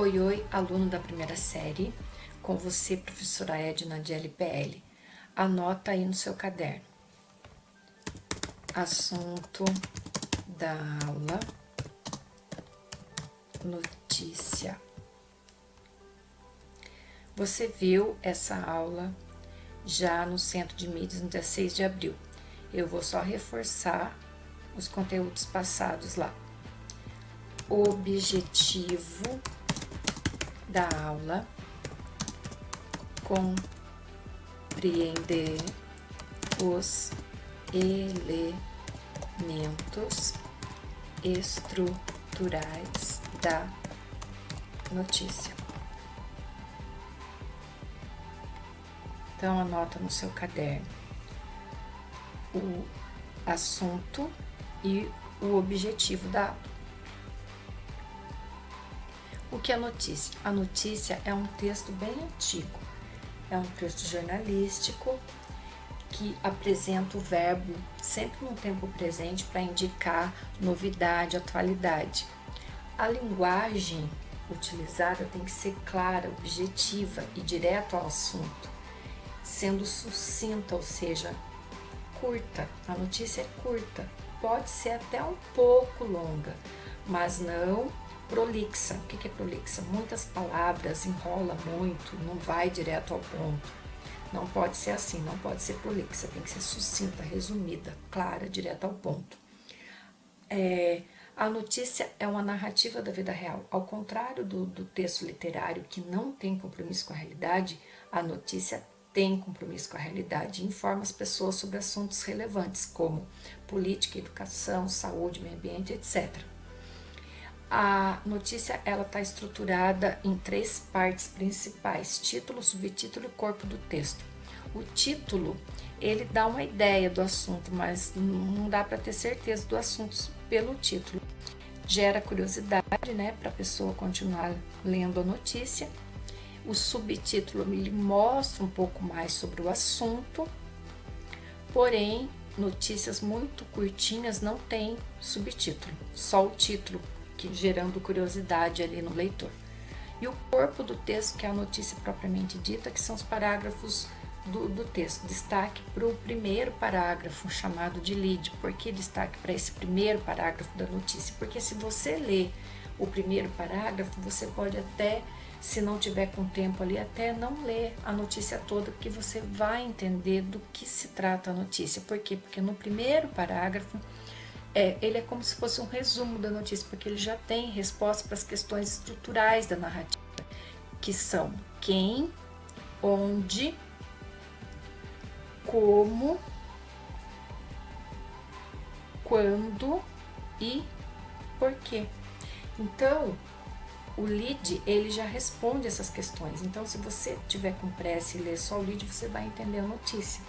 Oi, oi, aluno da primeira série, com você, professora Edna de LPL. Anota aí no seu caderno. Assunto da aula, notícia. Você viu essa aula já no Centro de Mídias no dia 6 de abril. Eu vou só reforçar os conteúdos passados lá. Objetivo da aula: compreender os elementos estruturais da notícia. Então, anota no seu caderno o assunto e o objetivo da aula. O que é notícia? A notícia é um texto bem antigo, é um texto jornalístico que apresenta o verbo sempre no tempo presente para indicar novidade, atualidade. A linguagem utilizada tem que ser clara, objetiva e direto ao assunto, sendo sucinta, ou seja, curta. A notícia é curta, pode ser até um pouco longa, mas não prolixa. O que é prolixa? Muitas palavras, enrola muito, não vai direto ao ponto. Não pode ser assim, não pode ser prolixa, tem que ser sucinta, resumida, clara, direto ao ponto. A notícia é uma narrativa da vida real. Ao contrário do texto literário, que não tem compromisso com a realidade, a notícia tem compromisso com a realidade e informa as pessoas sobre assuntos relevantes, como política, educação, saúde, meio ambiente, etc. A notícia está estruturada em 3 partes principais: título, subtítulo e corpo do texto. O título, ele dá uma ideia do assunto, mas não dá para ter certeza do assunto pelo título. Gera curiosidade, né, para a pessoa continuar lendo a notícia. O subtítulo, ele mostra um pouco mais sobre o assunto, porém, notícias muito curtinhas não tem subtítulo, só o título, gerando curiosidade ali no leitor. E o corpo do texto, que é a notícia propriamente dita, que são os parágrafos do texto. Destaque para o primeiro parágrafo, chamado de lead. Por que destaque para esse primeiro parágrafo da notícia? Porque se você lê o primeiro parágrafo, você pode até, se não tiver com tempo ali, até não ler a notícia toda, porque você vai entender do que se trata a notícia. Por quê? Porque no primeiro parágrafo, ele é como se fosse um resumo da notícia, porque ele já tem resposta para as questões estruturais da narrativa, que são quem, onde, como, quando e por quê. Então, o lead, ele já responde essas questões. Então, se você tiver com pressa e ler só o lead, você vai entender a notícia.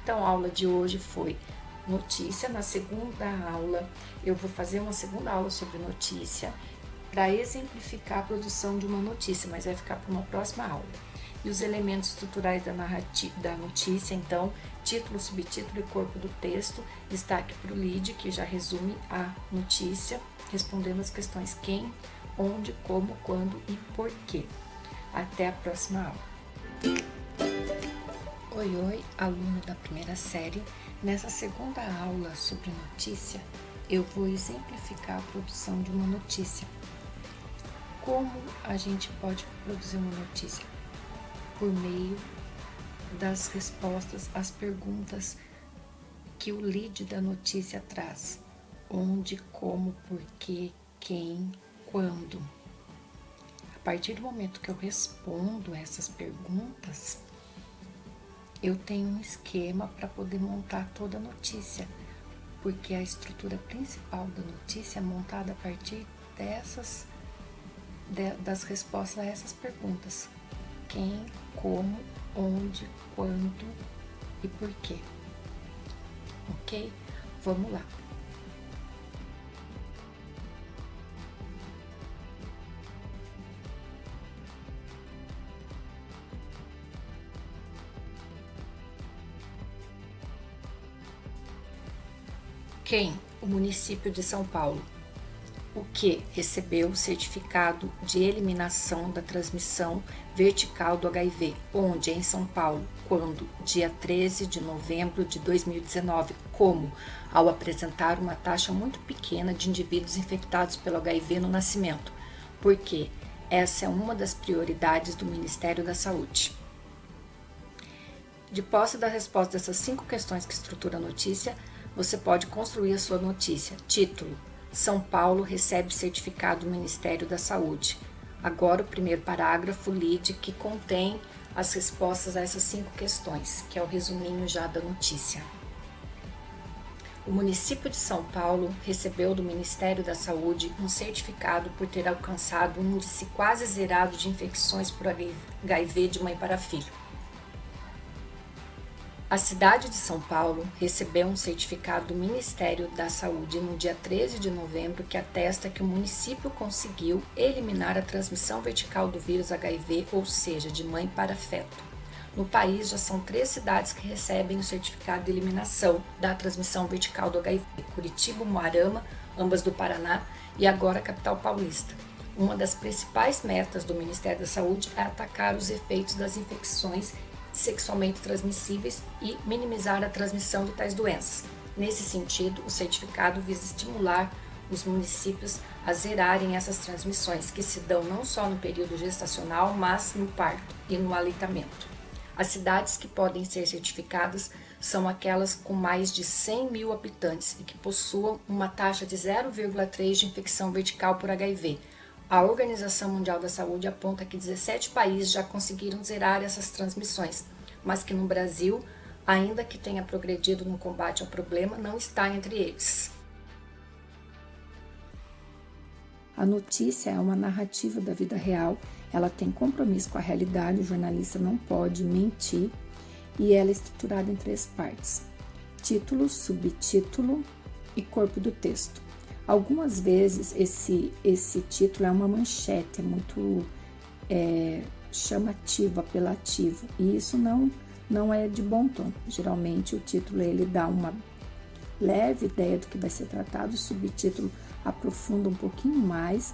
Então, a aula de hoje foi notícia. Na segunda aula, eu vou fazer uma segunda aula sobre notícia para exemplificar a produção de uma notícia, mas vai ficar para uma próxima aula. E os elementos estruturais da narrativa da notícia, então, título, subtítulo e corpo do texto. Destaque para o lead, que já resume a notícia, respondendo as questões quem, onde, como, quando e por quê. Até a próxima aula. Oi, oi, aluno da primeira série. Nessa segunda aula sobre notícia, eu vou exemplificar a produção de uma notícia. Como a gente pode produzir uma notícia? Por meio das respostas às perguntas que o lead da notícia traz. Onde, como, porquê, quem, quando. A partir do momento que eu respondo essas perguntas, eu tenho um esquema para poder montar toda a notícia, porque a estrutura principal da notícia é montada a partir das respostas a essas perguntas: quem, como, onde, quando e por quê. Ok? Vamos lá. Quem? O município de São Paulo. o que recebeu o certificado de eliminação da transmissão vertical do HIV, onde em São Paulo, quando dia 13 de novembro de 2019, como ao apresentar uma taxa muito pequena de indivíduos infectados pelo HIV no nascimento, porque essa é uma das prioridades do Ministério da Saúde. De posse da resposta dessas 5 questões que estruturam a notícia, você pode construir a sua notícia. Título: São Paulo recebe certificado do Ministério da Saúde. Agora o primeiro parágrafo lead que contém as respostas a essas 5 questões, que é o resuminho já da notícia. O município de São Paulo recebeu do Ministério da Saúde um certificado por ter alcançado um índice quase zerado de infecções por HIV de mãe para filho. A cidade de São Paulo recebeu um certificado do Ministério da Saúde no dia 13 de novembro que atesta que o município conseguiu eliminar a transmissão vertical do vírus HIV, ou seja, de mãe para feto. No país, já são 3 cidades que recebem o certificado de eliminação da transmissão vertical do HIV: Curitiba, Umuarama, ambas do Paraná, e agora a capital paulista. Uma das principais metas do Ministério da Saúde é atacar os efeitos das infecções sexualmente transmissíveis e minimizar a transmissão de tais doenças. Nesse sentido, o certificado visa estimular os municípios a zerarem essas transmissões, que se dão não só no período gestacional, mas no parto e no aleitamento. As cidades que podem ser certificadas são aquelas com mais de 100 mil habitantes e que possuam uma taxa de 0,3 de infecção vertical por HIV. A Organização Mundial da Saúde aponta que 17 países já conseguiram zerar essas transmissões, mas que no Brasil, ainda que tenha progredido no combate ao problema, não está entre eles. A notícia é uma narrativa da vida real, ela tem compromisso com a realidade, o jornalista não pode mentir, e ela é estruturada em 3 partes: título, subtítulo e corpo do texto. Algumas vezes esse título é uma manchete, é muito chamativo, apelativo, e isso não é de bom tom. Geralmente o título ele dá uma leve ideia do que vai ser tratado, o subtítulo aprofunda um pouquinho mais,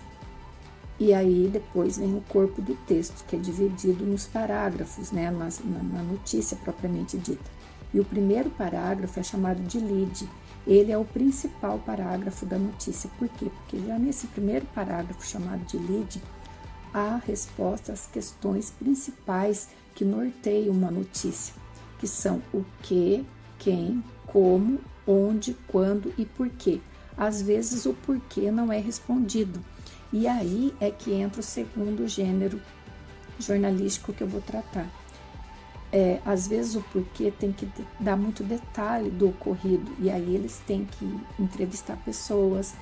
e aí depois vem o corpo do texto, que é dividido nos parágrafos, né, na notícia propriamente dita. E o primeiro parágrafo é chamado de lead. Ele é o principal parágrafo da notícia. Por quê? Porque já nesse primeiro parágrafo chamado de lead, há resposta às questões principais que norteiam uma notícia, que são o que, quem, como, onde, quando e porquê. Às vezes o porquê não é respondido. E aí é que entra o segundo gênero jornalístico que eu vou tratar. Às vezes o porquê tem que dar muito detalhe do ocorrido, e aí eles têm que entrevistar pessoas,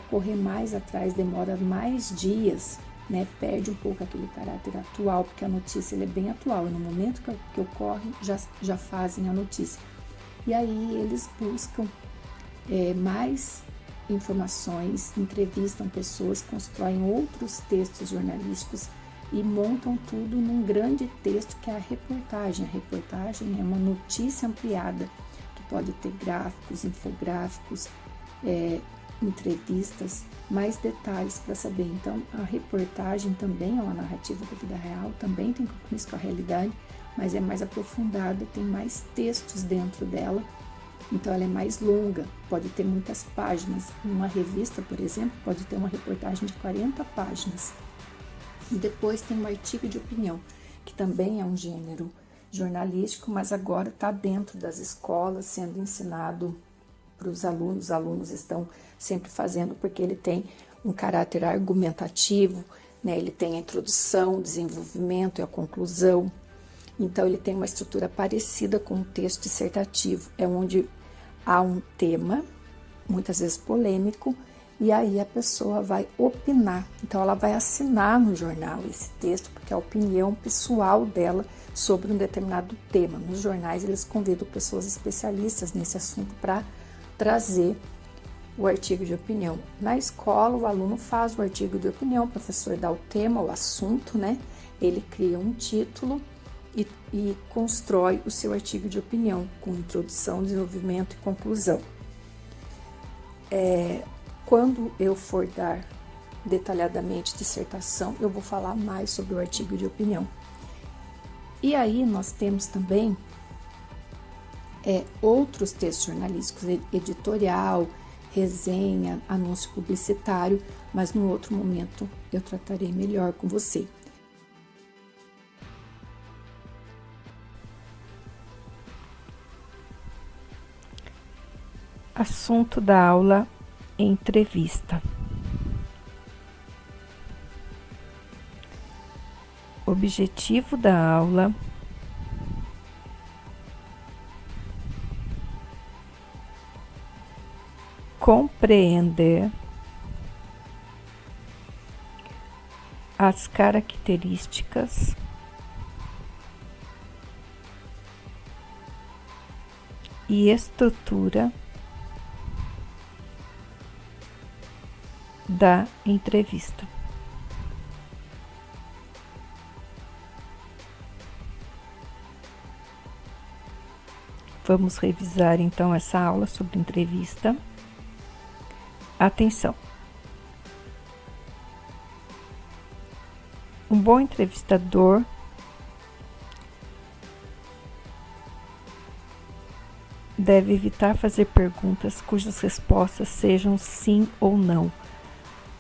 correr mais atrás, demora mais dias, né? Perde um pouco aquele caráter atual, porque a notícia é bem atual, e no momento que ocorre já fazem a notícia. E aí eles buscam mais informações, entrevistam pessoas, constroem outros textos jornalísticos e montam tudo num grande texto que é a reportagem. A reportagem é uma notícia ampliada, que pode ter gráficos, infográficos, entrevistas, mais detalhes para saber. Então, a reportagem também é uma narrativa da vida real, também tem compromisso com a realidade, mas é mais aprofundada, tem mais textos dentro dela, então ela é mais longa, pode ter muitas páginas. Uma revista, por exemplo, pode ter uma reportagem de 40 páginas. E depois tem um artigo de opinião, que também é um gênero jornalístico, mas agora está dentro das escolas, sendo ensinado para os alunos. Os alunos estão sempre fazendo, porque ele tem um caráter argumentativo, né? Ele tem a introdução, o desenvolvimento e a conclusão. Então, ele tem uma estrutura parecida com um texto dissertativo, é onde há um tema, muitas vezes polêmico, e aí a pessoa vai opinar. Então, ela vai assinar no jornal esse texto, porque é a opinião pessoal dela sobre um determinado tema. Nos jornais, eles convidam pessoas especialistas nesse assunto para trazer o artigo de opinião. Na escola, o aluno faz o artigo de opinião, o professor dá o tema, o assunto, né? Ele cria um título e constrói o seu artigo de opinião, com introdução, desenvolvimento e conclusão. Quando eu for dar detalhadamente dissertação, eu vou falar mais sobre o artigo de opinião. E aí nós temos também outros textos jornalísticos, editorial, resenha, anúncio publicitário, mas no outro momento eu tratarei melhor com você. Assunto da aula: entrevista. Objetivo da aula: compreender as características e estrutura da entrevista. Vamos revisar então essa aula sobre entrevista. Atenção! Um bom entrevistador deve evitar fazer perguntas cujas respostas sejam sim ou não,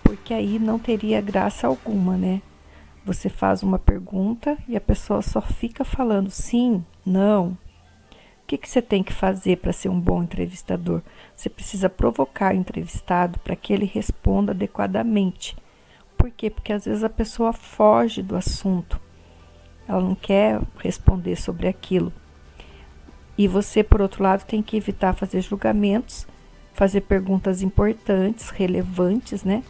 porque aí não teria graça alguma, né? Você faz uma pergunta e a pessoa só fica falando sim, não. O que você tem que fazer para ser um bom entrevistador? Você precisa provocar o entrevistado para que ele responda adequadamente. Por quê? Porque às vezes a pessoa foge do assunto. Ela não quer responder sobre aquilo. E você, por outro lado, tem que evitar fazer julgamentos, fazer perguntas importantes, relevantes, né?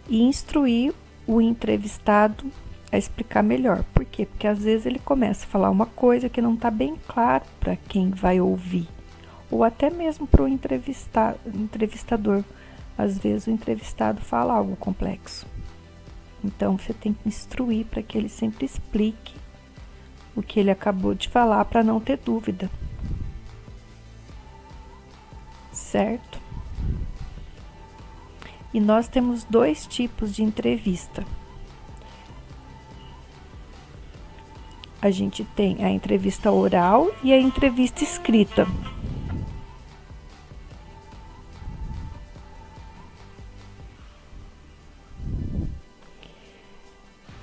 E instruir o entrevistado a explicar melhor. Por quê? Porque às vezes ele começa a falar uma coisa que não está bem claro para quem vai ouvir, ou até mesmo para o entrevistador. Às vezes o entrevistado fala algo complexo. Então você tem que instruir para que ele sempre explique o que ele acabou de falar, para não ter dúvida. Certo? E nós temos 2 tipos de entrevista. A gente tem a entrevista oral e a entrevista escrita.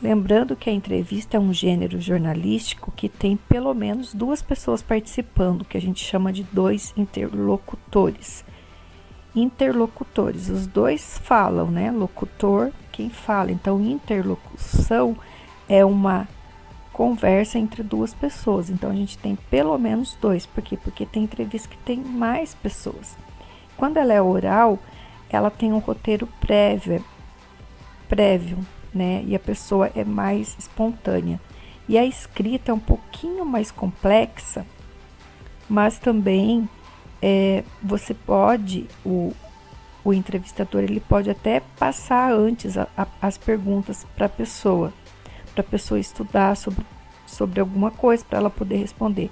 Lembrando que a entrevista é um gênero jornalístico que tem pelo menos 2 pessoas participando, que a gente chama de 2 interlocutores. Interlocutores, os 2 falam, né? Locutor, quem fala. Então, interlocução é uma conversa entre 2 pessoas. Então, a gente tem pelo menos 2. Por quê? Porque tem entrevista que tem mais pessoas. Quando ela é oral, ela tem um roteiro prévio, né? E a pessoa é mais espontânea. E a escrita é um pouquinho mais complexa, mas também você pode, o entrevistador, ele pode até passar antes as perguntas para a pessoa estudar sobre alguma coisa para ela poder responder.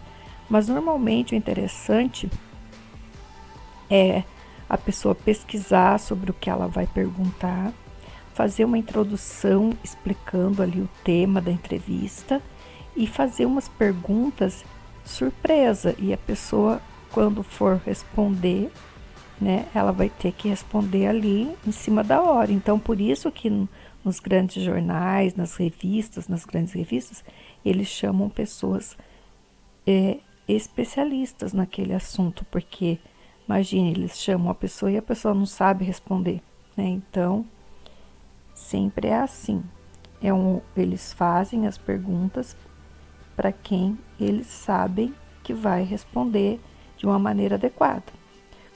Mas normalmente o interessante é a pessoa pesquisar sobre o que ela vai perguntar, fazer uma introdução explicando ali o tema da entrevista e fazer umas perguntas surpresa. E a pessoa, quando for responder, né, ela vai ter que responder ali em cima da hora. Então, por isso que nos grandes jornais, nas grandes revistas, eles chamam pessoas especialistas naquele assunto, porque, imagine, eles chamam a pessoa e a pessoa não sabe responder, né? Então, sempre é assim. Eles fazem as perguntas para quem eles sabem que vai responder de uma maneira adequada.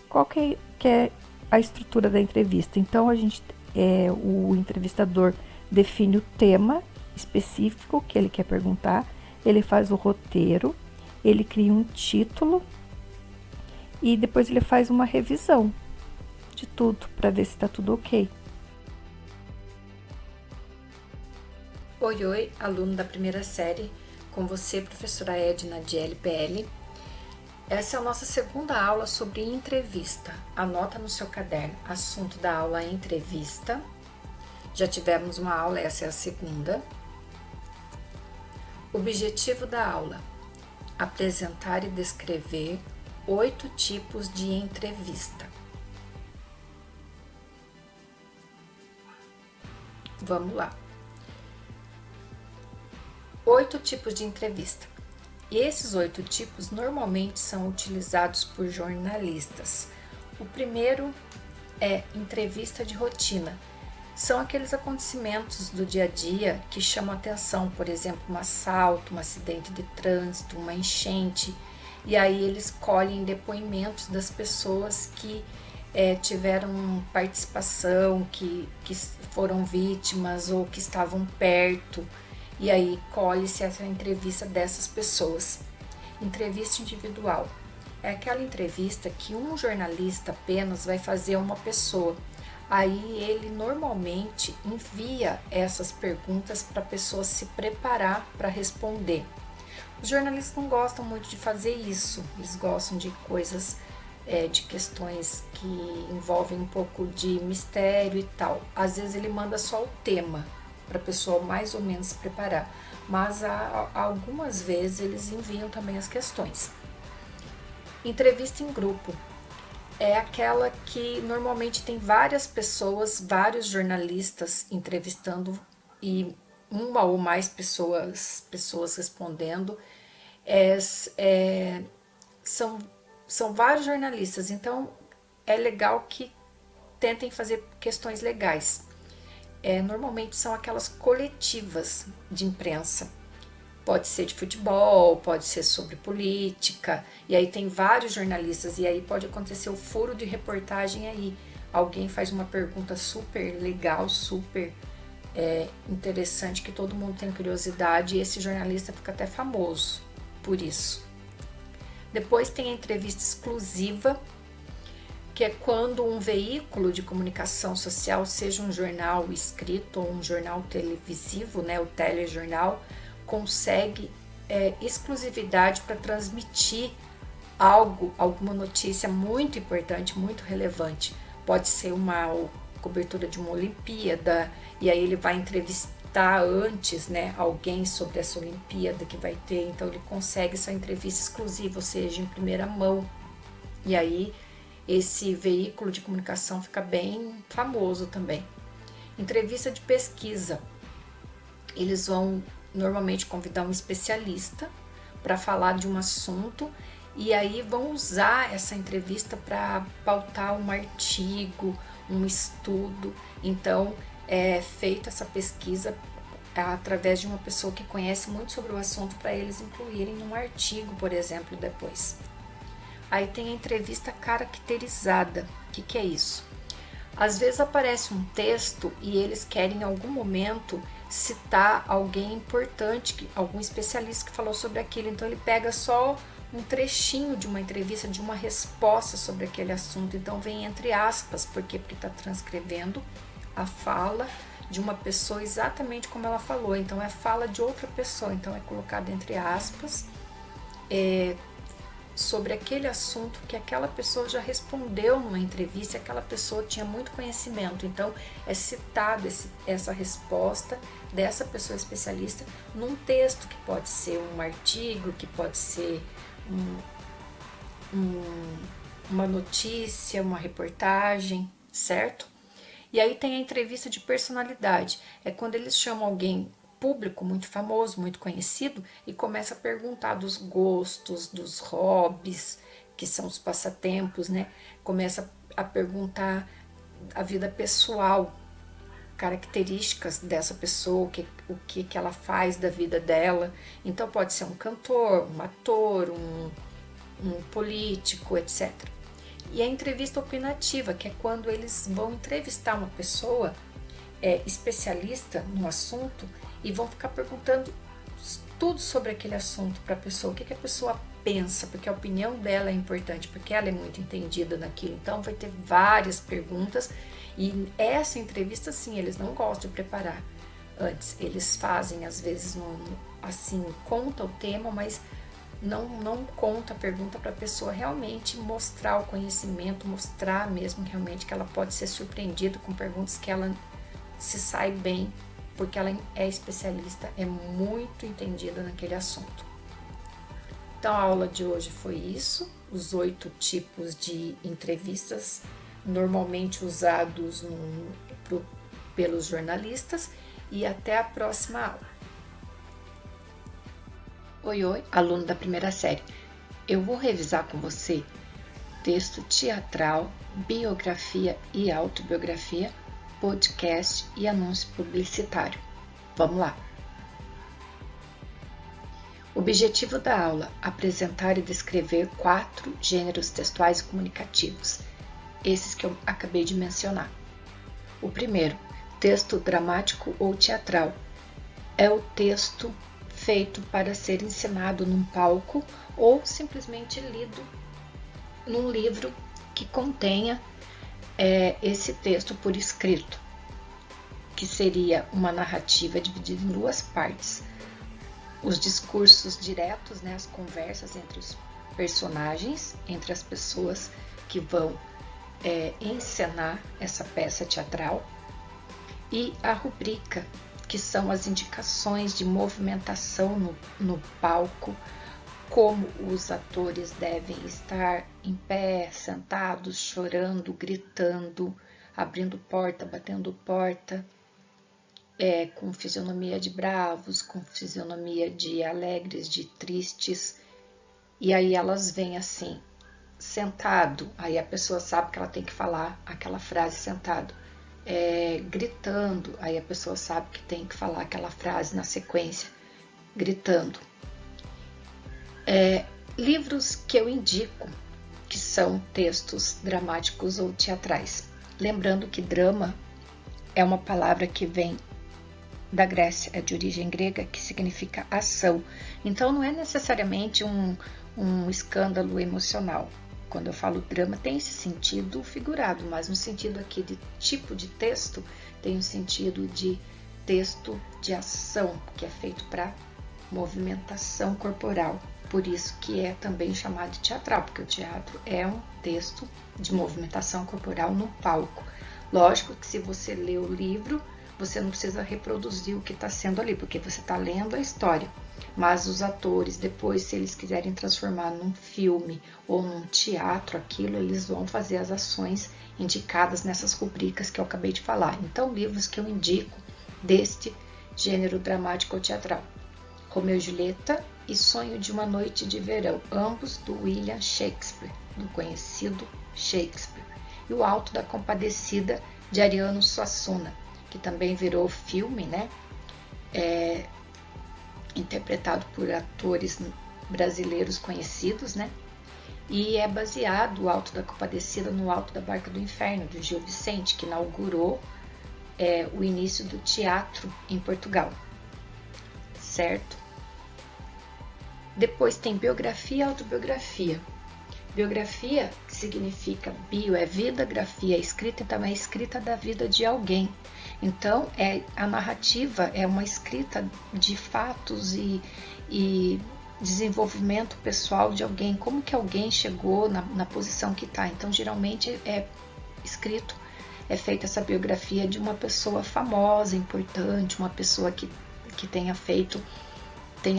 Qual que é a estrutura da entrevista? Então, o entrevistador define o tema específico que ele quer perguntar, ele faz o roteiro, ele cria um título e depois ele faz uma revisão de tudo para ver se está tudo ok. Oi, aluno da primeira série, com você, professora Edna de LPL. Essa é a nossa segunda aula sobre entrevista. Anota no seu caderno, assunto da aula entrevista. Já tivemos uma aula, essa é a segunda. Objetivo da aula: apresentar e descrever 8 tipos de entrevista. Vamos lá. 8 tipos de entrevista. E esses 8 tipos normalmente são utilizados por jornalistas. O primeiro é entrevista de rotina. São aqueles acontecimentos do dia a dia que chamam atenção, por exemplo, um assalto, um acidente de trânsito, uma enchente, e aí eles colhem depoimentos das pessoas que tiveram participação, que foram vítimas ou que estavam perto, e aí colhe-se essa entrevista dessas pessoas. Entrevista individual é aquela entrevista que um jornalista apenas vai fazer a uma pessoa. Aí ele normalmente envia essas perguntas para a pessoa se preparar para responder. Os jornalistas não gostam muito de fazer isso, eles gostam de coisas, de questões que envolvem um pouco de mistério e tal. Às vezes ele manda só o tema para a pessoa mais ou menos se preparar, mas algumas vezes eles enviam também as questões. Entrevista em grupo é aquela que normalmente tem várias pessoas, vários jornalistas entrevistando e uma ou mais pessoas respondendo. São vários jornalistas, então é legal que tentem fazer questões legais. Normalmente são aquelas coletivas de imprensa. Pode ser de futebol, pode ser sobre política, e aí tem vários jornalistas, e aí pode acontecer o furo de reportagem aí. Alguém faz uma pergunta super legal, super interessante, que todo mundo tem curiosidade, e esse jornalista fica até famoso por isso. Depois tem a entrevista exclusiva, que é quando um veículo de comunicação social, seja um jornal escrito ou um jornal televisivo, né, o telejornal, consegue exclusividade para transmitir alguma notícia muito importante, muito relevante. Pode ser uma cobertura de uma Olimpíada, e aí ele vai entrevistar antes, né, alguém sobre essa Olimpíada que vai ter, então ele consegue essa entrevista exclusiva, ou seja, em primeira mão. E aí esse veículo de comunicação fica bem famoso também. Entrevista de pesquisa. Eles vão normalmente convidar um especialista para falar de um assunto, e aí vão usar essa entrevista para pautar um artigo, um estudo. Então é feita essa pesquisa através de uma pessoa que conhece muito sobre o assunto, para eles incluírem num artigo, por exemplo, depois. Aí tem a entrevista caracterizada. O que é isso? Às vezes aparece um texto e eles querem em algum momento citar alguém importante, algum especialista que falou sobre aquilo. Então ele pega só um trechinho de uma entrevista, de uma resposta sobre aquele assunto. Então vem entre aspas, porque está transcrevendo a fala de uma pessoa exatamente como ela falou. Então é fala de outra pessoa, então é colocado entre aspas sobre aquele assunto que aquela pessoa já respondeu numa entrevista, aquela pessoa tinha muito conhecimento. Então é citado essa resposta dessa pessoa especialista num texto, que pode ser um artigo, que pode ser uma notícia, uma reportagem, certo? E aí tem a entrevista de personalidade, é quando eles chamam alguém público muito famoso, muito conhecido, e começa a perguntar dos gostos, dos hobbies, que são os passatempos, né? Começa a perguntar a vida pessoal, características dessa pessoa, o que ela faz da vida dela. Então pode ser um cantor, um ator, um político, etc. E a entrevista opinativa, que é quando eles vão entrevistar uma pessoa especialista no assunto e vão ficar perguntando tudo sobre aquele assunto para a pessoa, o que a pessoa pensa, porque a opinião dela é importante, porque ela é muito entendida naquilo. Então vai ter várias perguntas, e essa entrevista, sim, eles não gostam de preparar antes. Eles fazem, às vezes, assim, conta o tema, mas não conta a pergunta para a pessoa realmente mostrar o conhecimento, mostrar mesmo realmente que ela pode ser surpreendida com perguntas que ela se sai bem, porque ela é especialista, é muito entendida naquele assunto. Então a aula de hoje foi isso, os 8 tipos de entrevistas normalmente usados pelos jornalistas, e até a próxima aula. Oi, aluno da primeira série. Eu vou revisar com você texto teatral, biografia e autobiografia, podcast e anúncio publicitário. Vamos lá! Objetivo da aula: apresentar e descrever 4 gêneros textuais e comunicativos, esses que eu acabei de mencionar. O primeiro, texto dramático ou teatral, é o texto feito para ser ensinado num palco ou simplesmente lido num livro que contenha esse texto por escrito, que seria uma narrativa dividida em 2 partes. Os discursos diretos, as conversas entre os personagens, entre as pessoas que vão encenar essa peça teatral, e a rubrica, que são as indicações de movimentação no palco, como os atores devem estar em pé, sentados, chorando, gritando, abrindo porta, batendo porta, com fisionomia de bravos, com fisionomia de alegres, de tristes. E aí elas vêm assim, sentado, aí a pessoa sabe que ela tem que falar aquela frase sentado. Gritando, aí a pessoa sabe que tem que falar aquela frase na sequência, gritando. Livros que eu indico, que são textos dramáticos ou teatrais. Lembrando que drama é uma palavra que vem da Grécia, é de origem grega, que significa ação. Então não é necessariamente um escândalo emocional. Quando eu falo drama, tem esse sentido figurado, mas no sentido aqui de tipo de texto, tem um sentido de texto de ação, que é feito para movimentação corporal. Por isso que é também chamado de teatral, porque o teatro é um texto de movimentação corporal no palco. Lógico que se você lê o livro, você não precisa reproduzir o que está sendo ali, porque você está lendo a história. Mas os atores, depois, se eles quiserem transformar num filme ou num teatro aquilo, eles vão fazer as ações indicadas nessas rubricas que eu acabei de falar. Então, livros que eu indico deste gênero dramático ou teatral: Romeu e Julieta e Sonho de uma Noite de Verão, ambos do William Shakespeare, do conhecido Shakespeare. E O Alto da Compadecida, de Ariano Suassuna, que também virou filme, interpretado por atores brasileiros conhecidos, e é baseado, o Alto da Compadecida, no Alto da Barca do Inferno, de Gil Vicente, que inaugurou o início do teatro em Portugal, certo? Depois tem biografia e autobiografia. Biografia, que significa bio, é vida, grafia é escrita, então é a escrita da vida de alguém. Então, a narrativa é uma escrita de fatos e desenvolvimento pessoal de alguém, como que alguém chegou na posição que está. Então, geralmente é escrito, é feita essa biografia de uma pessoa famosa, importante, uma pessoa que tenha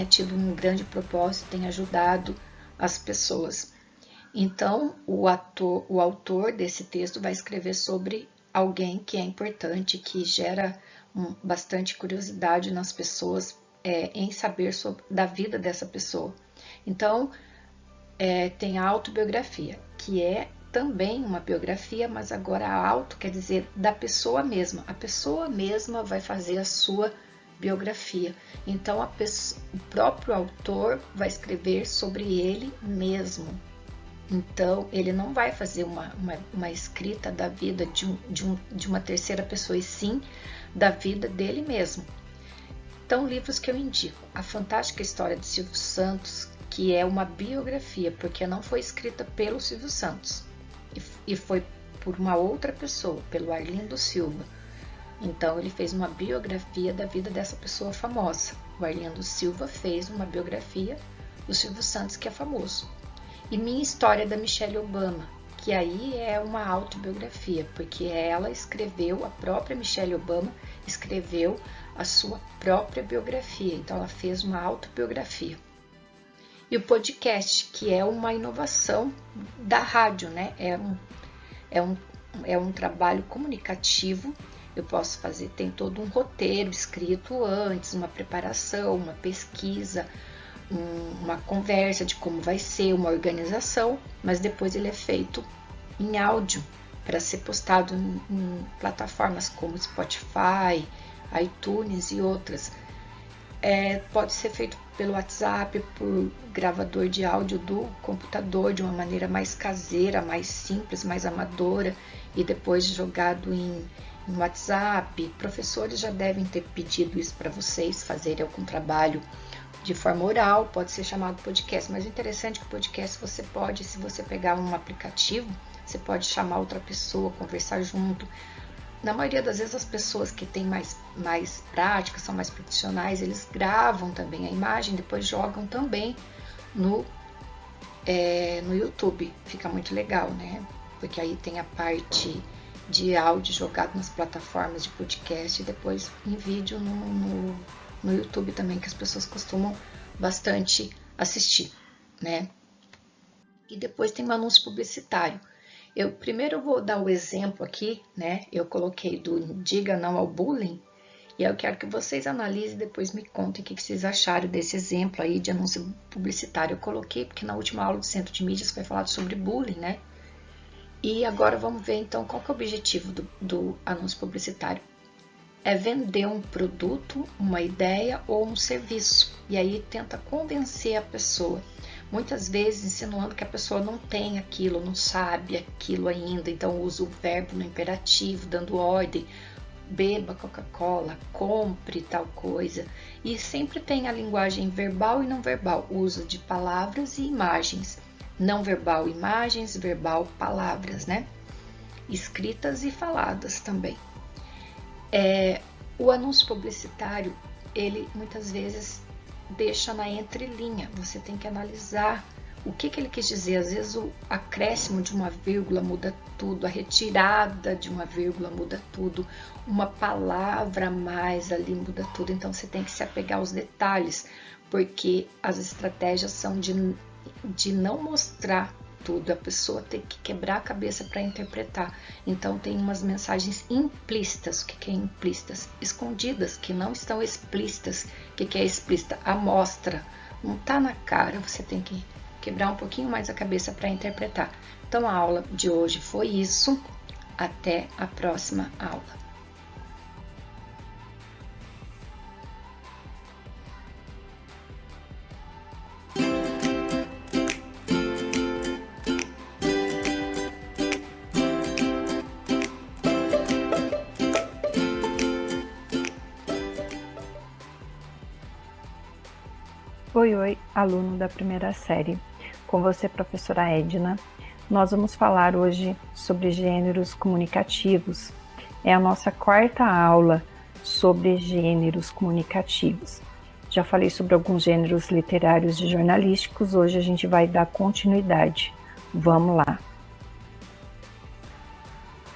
tido um grande propósito, tenha ajudado as pessoas. Então, o autor desse texto vai escrever sobre alguém que é importante, que gera bastante curiosidade nas pessoas em saber da vida dessa pessoa. Então, tem a autobiografia, que é também uma biografia, mas agora a auto quer dizer da pessoa mesma. A pessoa mesma vai fazer a sua biografia. Então, o próprio autor vai escrever sobre ele mesmo. Então, ele não vai fazer uma escrita da vida de uma terceira pessoa, e sim da vida dele mesmo. Então, livros que eu indico: A Fantástica História de Silvio Santos, que é uma biografia, porque não foi escrita pelo Silvio Santos, e foi por uma outra pessoa, pelo Arlindo Silva. Então, ele fez uma biografia da vida dessa pessoa famosa. O Arlindo Silva fez uma biografia do Silvio Santos, que é famoso. E Minha História, da Michelle Obama, que aí é uma autobiografia, porque ela escreveu, a própria Michelle Obama escreveu a sua própria biografia, então ela fez uma autobiografia. E o podcast, que é uma inovação da rádio, né? É um trabalho comunicativo. Eu posso fazer, tem todo um roteiro escrito antes, uma preparação, uma pesquisa, uma conversa de como vai ser, uma organização, mas depois ele é feito em áudio para ser postado em plataformas como Spotify, iTunes e outras. Pode ser feito pelo WhatsApp, por gravador de áudio do computador, de uma maneira mais caseira, mais simples, mais amadora, e depois jogado em WhatsApp. Professores já devem ter pedido isso para vocês fazerem algum trabalho de forma oral, pode ser chamado podcast, mas o interessante é que o podcast você pode, se você pegar um aplicativo, você pode chamar outra pessoa, conversar junto. Na maioria das vezes as pessoas que têm mais prática, são mais profissionais, eles gravam também a imagem, depois jogam também no YouTube. Fica muito legal, né? Porque aí tem a parte de áudio jogado nas plataformas de podcast e depois em vídeo no YouTube também, que as pessoas costumam bastante assistir, né? E depois tem um anúncio publicitário. Primeiro eu vou dar o exemplo aqui, né? Eu coloquei do Diga Não ao Bullying, e eu quero que vocês analisem e depois me contem o que vocês acharam desse exemplo aí de anúncio publicitário. Eu coloquei porque na última aula do Centro de Mídias foi falado sobre bullying, né? E agora vamos ver então qual que é o objetivo do anúncio publicitário. É vender um produto, uma ideia ou um serviço, e aí tenta convencer a pessoa. Muitas vezes insinuando que a pessoa não tem aquilo, não sabe aquilo ainda, então usa o verbo no imperativo, dando ordem, beba Coca-Cola, compre tal coisa. E sempre tem a linguagem verbal e não verbal, uso de palavras e imagens. Não verbal, imagens, verbal, palavras, né? Escritas e faladas também. O anúncio publicitário, ele muitas vezes deixa na entrelinha, você tem que analisar o que ele quis dizer. Às vezes o acréscimo de uma vírgula muda tudo, a retirada de uma vírgula muda tudo, uma palavra a mais ali muda tudo, então você tem que se apegar aos detalhes, porque as estratégias são de não mostrar tudo, a pessoa tem que quebrar a cabeça para interpretar. Então tem umas mensagens implícitas. O que é implícitas? Escondidas, que não estão explícitas. O que é explícita? A mostra, não está na cara, você tem que quebrar um pouquinho mais a cabeça para interpretar. Então a aula de hoje foi isso, até a próxima aula. Oi, aluno da primeira série. Com você, professora Edna. Nós vamos falar hoje sobre gêneros comunicativos. É a nossa quarta aula sobre gêneros comunicativos. Já falei sobre alguns gêneros literários e jornalísticos, hoje a gente vai dar continuidade. Vamos lá.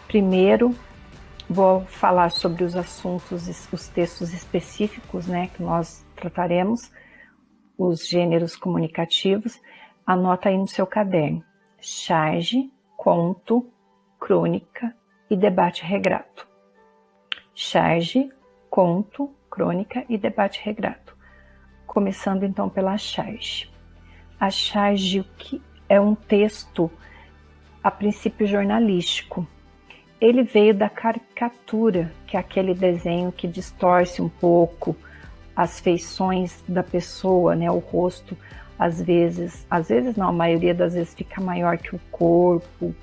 Primeiro, vou falar sobre os assuntos, os textos específicos, né, que nós trataremos. Os gêneros comunicativos, anota aí no seu caderno: charge, conto, crônica e debate regrado. Charge, conto, crônica e debate regrado. Começando então pela charge. A charge é um texto, a princípio jornalístico. Ele veio da caricatura, que é aquele desenho que distorce um pouco as feições da pessoa, né? O rosto, às vezes não, a maioria das vezes fica maior que o corpo,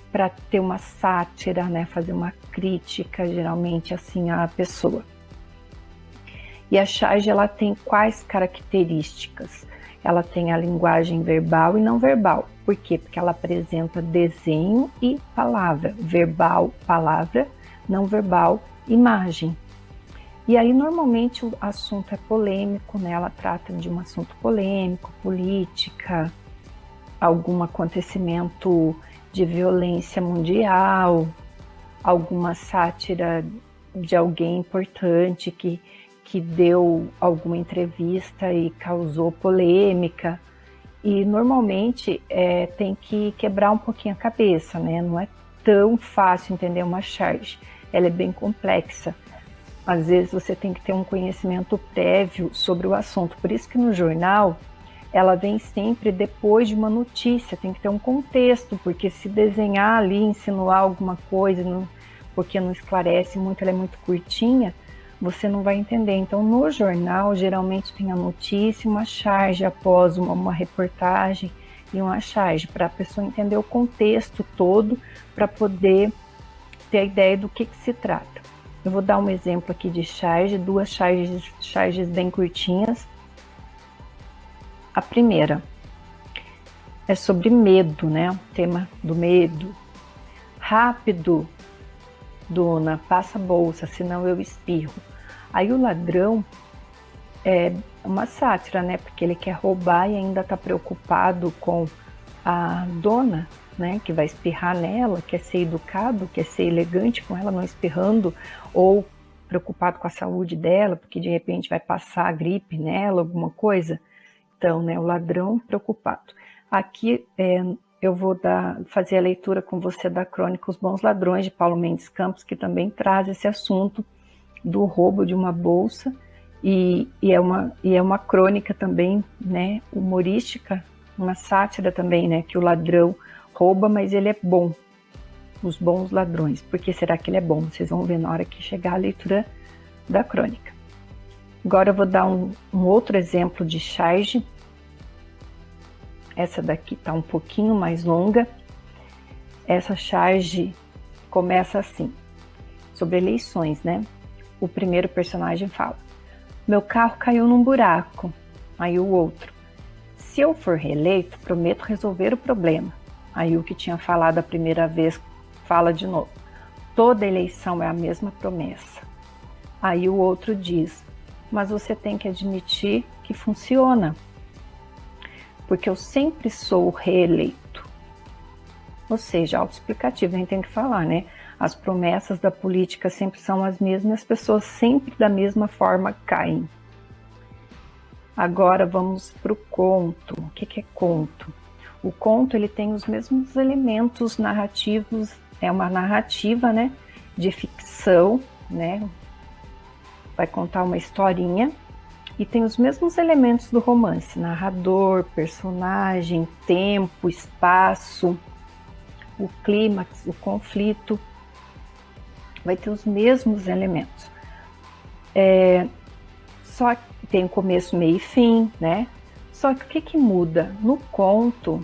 para ter uma sátira, né? Fazer uma crítica, geralmente, assim, à pessoa. E a charge, ela tem quais características? Ela tem a linguagem verbal e não verbal. Por quê? Porque ela apresenta desenho e palavra. Verbal, palavra. Não verbal, imagem. E aí, normalmente, o assunto é polêmico, né? Ela trata de um assunto polêmico, política, algum acontecimento de violência mundial, alguma sátira de alguém importante que deu alguma entrevista e causou polêmica. E normalmente tem que quebrar um pouquinho a cabeça, né? Não é tão fácil entender uma charge, ela é bem complexa. Às vezes você tem que ter um conhecimento prévio sobre o assunto. Por isso que no jornal ela vem sempre depois de uma notícia, tem que ter um contexto, porque se desenhar ali, insinuar alguma coisa, porque não esclarece muito, ela é muito curtinha, você não vai entender. Então, no jornal, geralmente tem a notícia, uma charge após uma reportagem e uma charge, para a pessoa entender o contexto todo, para poder ter a ideia do que se trata. Eu vou dar um exemplo aqui de charge, duas charges bem curtinhas. A primeira é sobre medo, né? O tema do medo. Rápido, dona, passa a bolsa, senão eu espirro. Aí o ladrão é uma sátira, né? Porque ele quer roubar e ainda está preocupado com a dona, né? Que vai espirrar nela, quer ser educado, quer ser elegante com ela, não espirrando, ou preocupado com a saúde dela, porque de repente vai passar a gripe nela, alguma coisa. Então, né? O ladrão preocupado. Aqui eu vou fazer a leitura com você da crônica Os Bons Ladrões, de Paulo Mendes Campos, que também traz esse assunto do roubo de uma bolsa, e é uma crônica também, né, humorística, uma sátira também, né, que o ladrão rouba, mas ele é bom, os bons ladrões. Por que será que ele é bom? Vocês vão ver na hora que chegar a leitura da crônica. Agora eu vou dar um outro exemplo de charge. Essa daqui está um pouquinho mais longa. Essa charge começa assim, sobre eleições, né? O primeiro personagem fala: meu carro caiu num buraco. Aí o outro: se eu for reeleito, prometo resolver o problema. Aí o que tinha falado a primeira vez fala de novo: toda eleição é a mesma promessa. Aí o outro diz: mas você tem que admitir que funciona, porque eu sempre sou reeleito. Ou seja, autoexplicativo, a gente tem que falar, né? As promessas da política sempre são as mesmas, as pessoas sempre da mesma forma caem. Agora vamos para o conto. O que é conto? O conto ele tem os mesmos elementos narrativos, é uma narrativa, né, de ficção, né? Vai contar uma historinha e tem os mesmos elementos do romance: narrador, personagem, tempo, espaço, o clímax, o conflito. Vai ter os mesmos elementos. Só que tem o começo, meio e fim, né? Só que o que muda? No conto,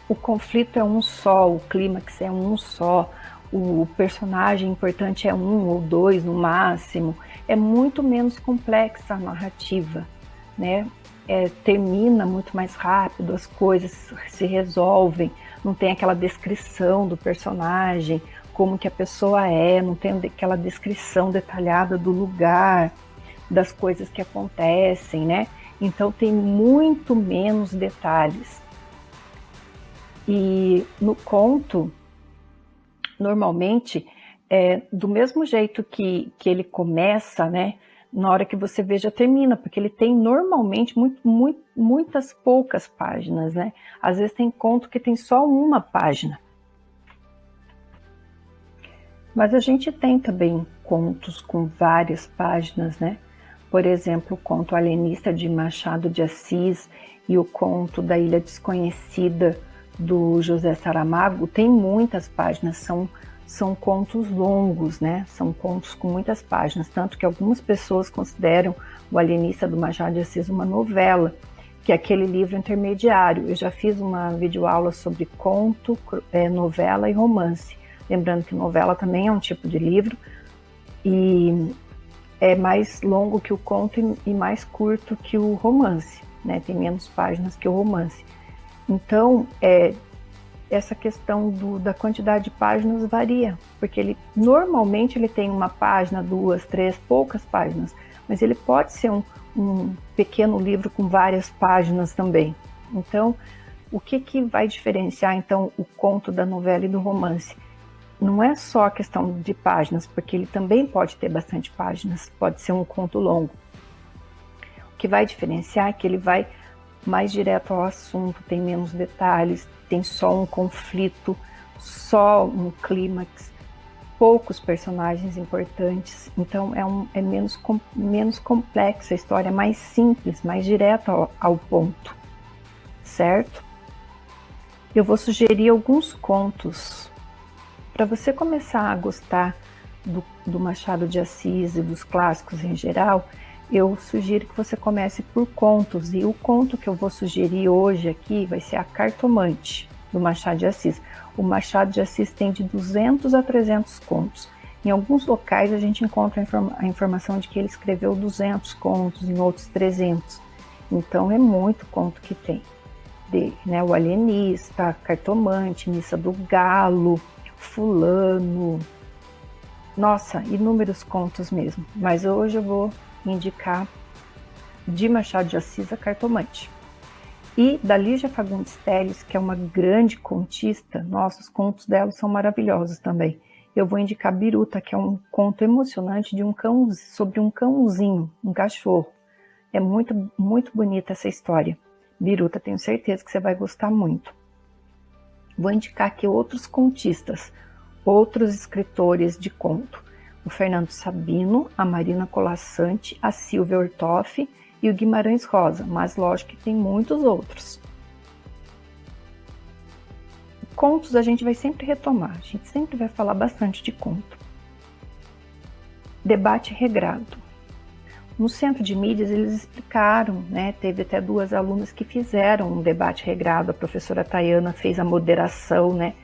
o conflito é um só, o clímax é um só, o personagem importante é um ou dois no máximo. É muito menos complexa a narrativa, né? Termina muito mais rápido, as coisas se resolvem, não tem aquela descrição do personagem, como que a pessoa não tem aquela descrição detalhada do lugar, das coisas que acontecem, né? Então tem muito menos detalhes. E no conto, normalmente, do mesmo jeito que ele começa, né? Na hora que você vê, já termina, porque ele tem normalmente muitas poucas páginas, né? Às vezes tem conto que tem só uma página. Mas a gente tem também contos com várias páginas, né? Por exemplo, o conto Alienista de Machado de Assis e o conto da Ilha Desconhecida do José Saramago tem muitas páginas, são contos longos, né? São contos com muitas páginas, tanto que algumas pessoas consideram o Alienista do Machado de Assis uma novela, que é aquele livro intermediário. Eu já fiz uma videoaula sobre conto, novela e romance. Lembrando que novela também é um tipo de livro e é mais longo que o conto e mais curto que o romance, né? Tem menos páginas que o romance. Então, essa questão da quantidade de páginas varia, porque ele normalmente ele tem uma página, 2, 3, poucas páginas, mas ele pode ser um pequeno livro com várias páginas também. Então, o que vai diferenciar então o conto da novela e do romance? Não é só a questão de páginas, porque ele também pode ter bastante páginas, pode ser um conto longo. O que vai diferenciar é que ele vai mais direto ao assunto, tem menos detalhes, tem só um conflito, só um clímax, poucos personagens importantes, então é menos complexa a história, é mais simples, mais direto ao ponto, certo? Eu vou sugerir alguns contos para você começar a gostar do Machado de Assis e dos clássicos em geral. Eu sugiro que você comece por contos, e o conto que eu vou sugerir hoje aqui vai ser A Cartomante, do Machado de Assis. O Machado de Assis tem de 200 a 300 contos. Em alguns locais a gente encontra a informação de que ele escreveu 200 contos, em outros 300. Então é muito conto que tem. Né? O Alienista, Cartomante, Missa do Galo, Fulano. Nossa, inúmeros contos mesmo. Mas hoje eu vou indicar de Machado de Assis A Cartomante. E da Lígia Fagundes Telles, que é uma grande contista, nossa, os contos dela são maravilhosos também. Eu vou indicar Biruta, que é um conto emocionante de sobre um cãozinho, um cachorro. É muito, muito bonita essa história. Biruta, tenho certeza que você vai gostar muito. Vou indicar aqui outros contistas, outros escritores de conto. O Fernando Sabino, a Marina Colasanti, a Silvia Ortoff e o Guimarães Rosa, mas lógico que tem muitos outros. Contos a gente vai sempre retomar, a gente sempre vai falar bastante de conto. Debate regrado. No Centro de Mídias eles explicaram, né, teve até 2 alunas que fizeram um debate regrado, a professora Tayana fez a moderação, né,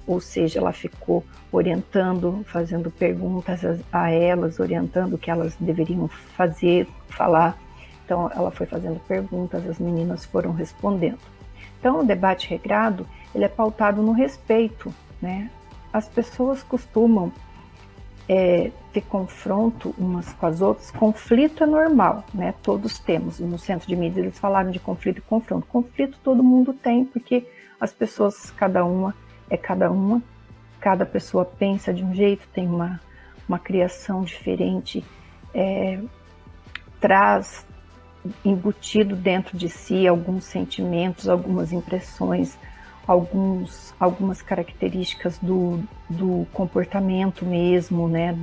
ou seja, ela ficou orientando, fazendo perguntas a elas, orientando o que elas deveriam fazer, falar. Então ela foi fazendo perguntas, as meninas foram respondendo. Então o debate regrado, ele é pautado no respeito, né? As pessoas costumam ter confronto umas com as outras. Conflito é normal, né? Todos temos. No Centro de Mídias eles falaram de conflito e confronto. Conflito todo mundo tem, porque as pessoas, cada uma é cada uma, cada pessoa pensa de um jeito, tem uma criação diferente, traz embutido dentro de si alguns sentimentos, algumas impressões, algumas características do comportamento mesmo, né,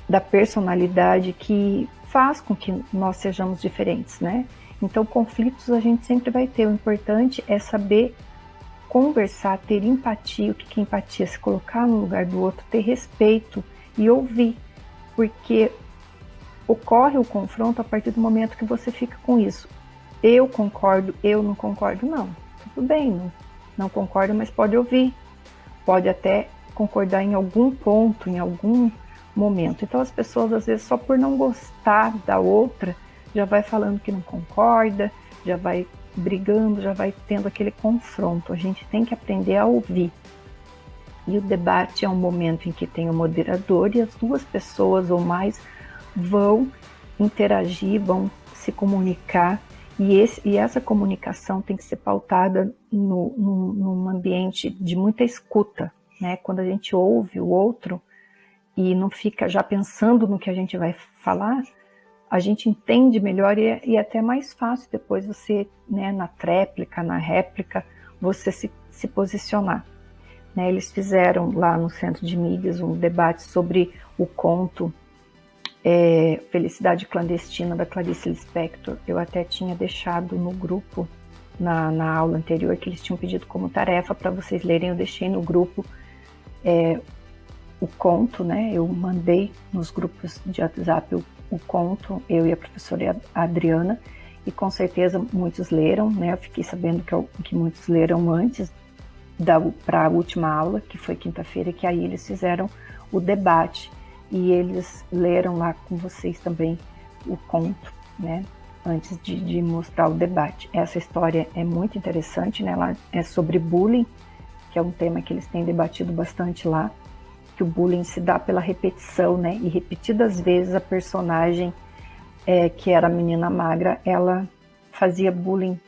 da personalidade que faz com que nós sejamos diferentes, né? Então, conflitos a gente sempre vai ter. O importante é saber conversar, ter empatia. O que é empatia? Se colocar no lugar do outro, ter respeito e ouvir, porque ocorre o confronto a partir do momento que você fica com isso. Eu concordo, eu não concordo, não. Tudo bem, não concordo, mas pode ouvir. Pode até concordar em algum ponto, em algum momento. Então as pessoas, às vezes, só por não gostar da outra, já vai falando que não concorda, já vai brigando, já vai tendo aquele confronto. A gente tem que aprender a ouvir. E o debate é um momento em que tem o moderador e as 2 pessoas ou mais vão interagir, vão se comunicar, e essa comunicação tem que ser pautada num ambiente de muita escuta, né? Quando a gente ouve o outro e não fica já pensando no que a gente vai falar, a gente entende melhor e é até mais fácil depois você, né, na réplica, você se posicionar. Né? Eles fizeram lá no Centro de Mídias um debate sobre o conto Felicidade Clandestina, da Clarice Lispector. Eu até tinha deixado no grupo, na aula anterior, que eles tinham pedido como tarefa para vocês lerem. Eu deixei no grupo o conto, né? Eu mandei nos grupos de WhatsApp o conto, eu e a professora Adriana, e com certeza muitos leram, né? Eu fiquei sabendo que muitos leram antes para a última aula, que foi quinta-feira, que aí eles fizeram o debate. E eles leram lá com vocês também o conto, né? antes de mostrar o debate. Essa história é muito interessante, né? Ela é sobre bullying, que é um tema que eles têm debatido bastante lá, que o bullying se dá pela repetição, né? E repetidas vezes a personagem, que era a menina magra, ela fazia bullying.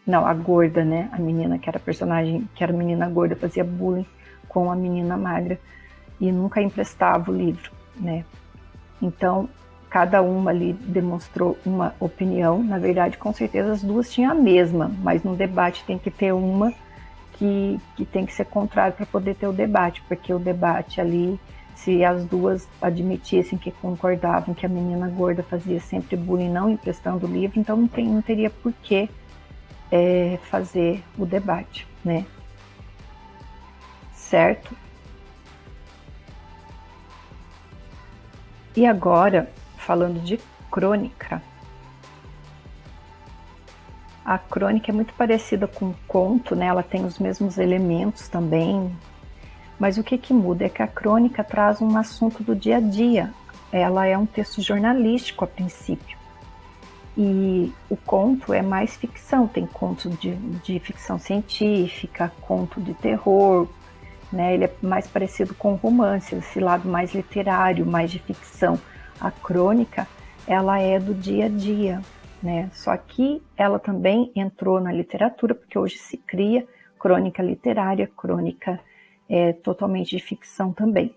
Não, a gorda, né? A menina que era a personagem, que era a menina gorda, fazia bullying com a menina magra e nunca emprestava o livro, né? Então, cada uma ali demonstrou uma opinião. Na verdade, com certeza as duas tinham a mesma, mas no debate tem que ter uma que tem que ser contrária para poder ter o debate, porque o debate ali, se as duas admitissem que concordavam que a menina gorda fazia sempre bullying não emprestando o livro, então não teria por que fazer o debate, né? Certo? E agora, falando de crônica, a crônica é muito parecida com o conto, né? Ela tem os mesmos elementos também, mas o que muda é que a crônica traz um assunto do dia a dia. Ela é um texto jornalístico a princípio. E o conto é mais ficção, tem conto de ficção científica, conto de terror, né? Ele é mais parecido com romance, esse lado mais literário, mais de ficção. A crônica, ela é do dia a dia, né? Só que ela também entrou na literatura, porque hoje se cria crônica literária, crônica totalmente de ficção também.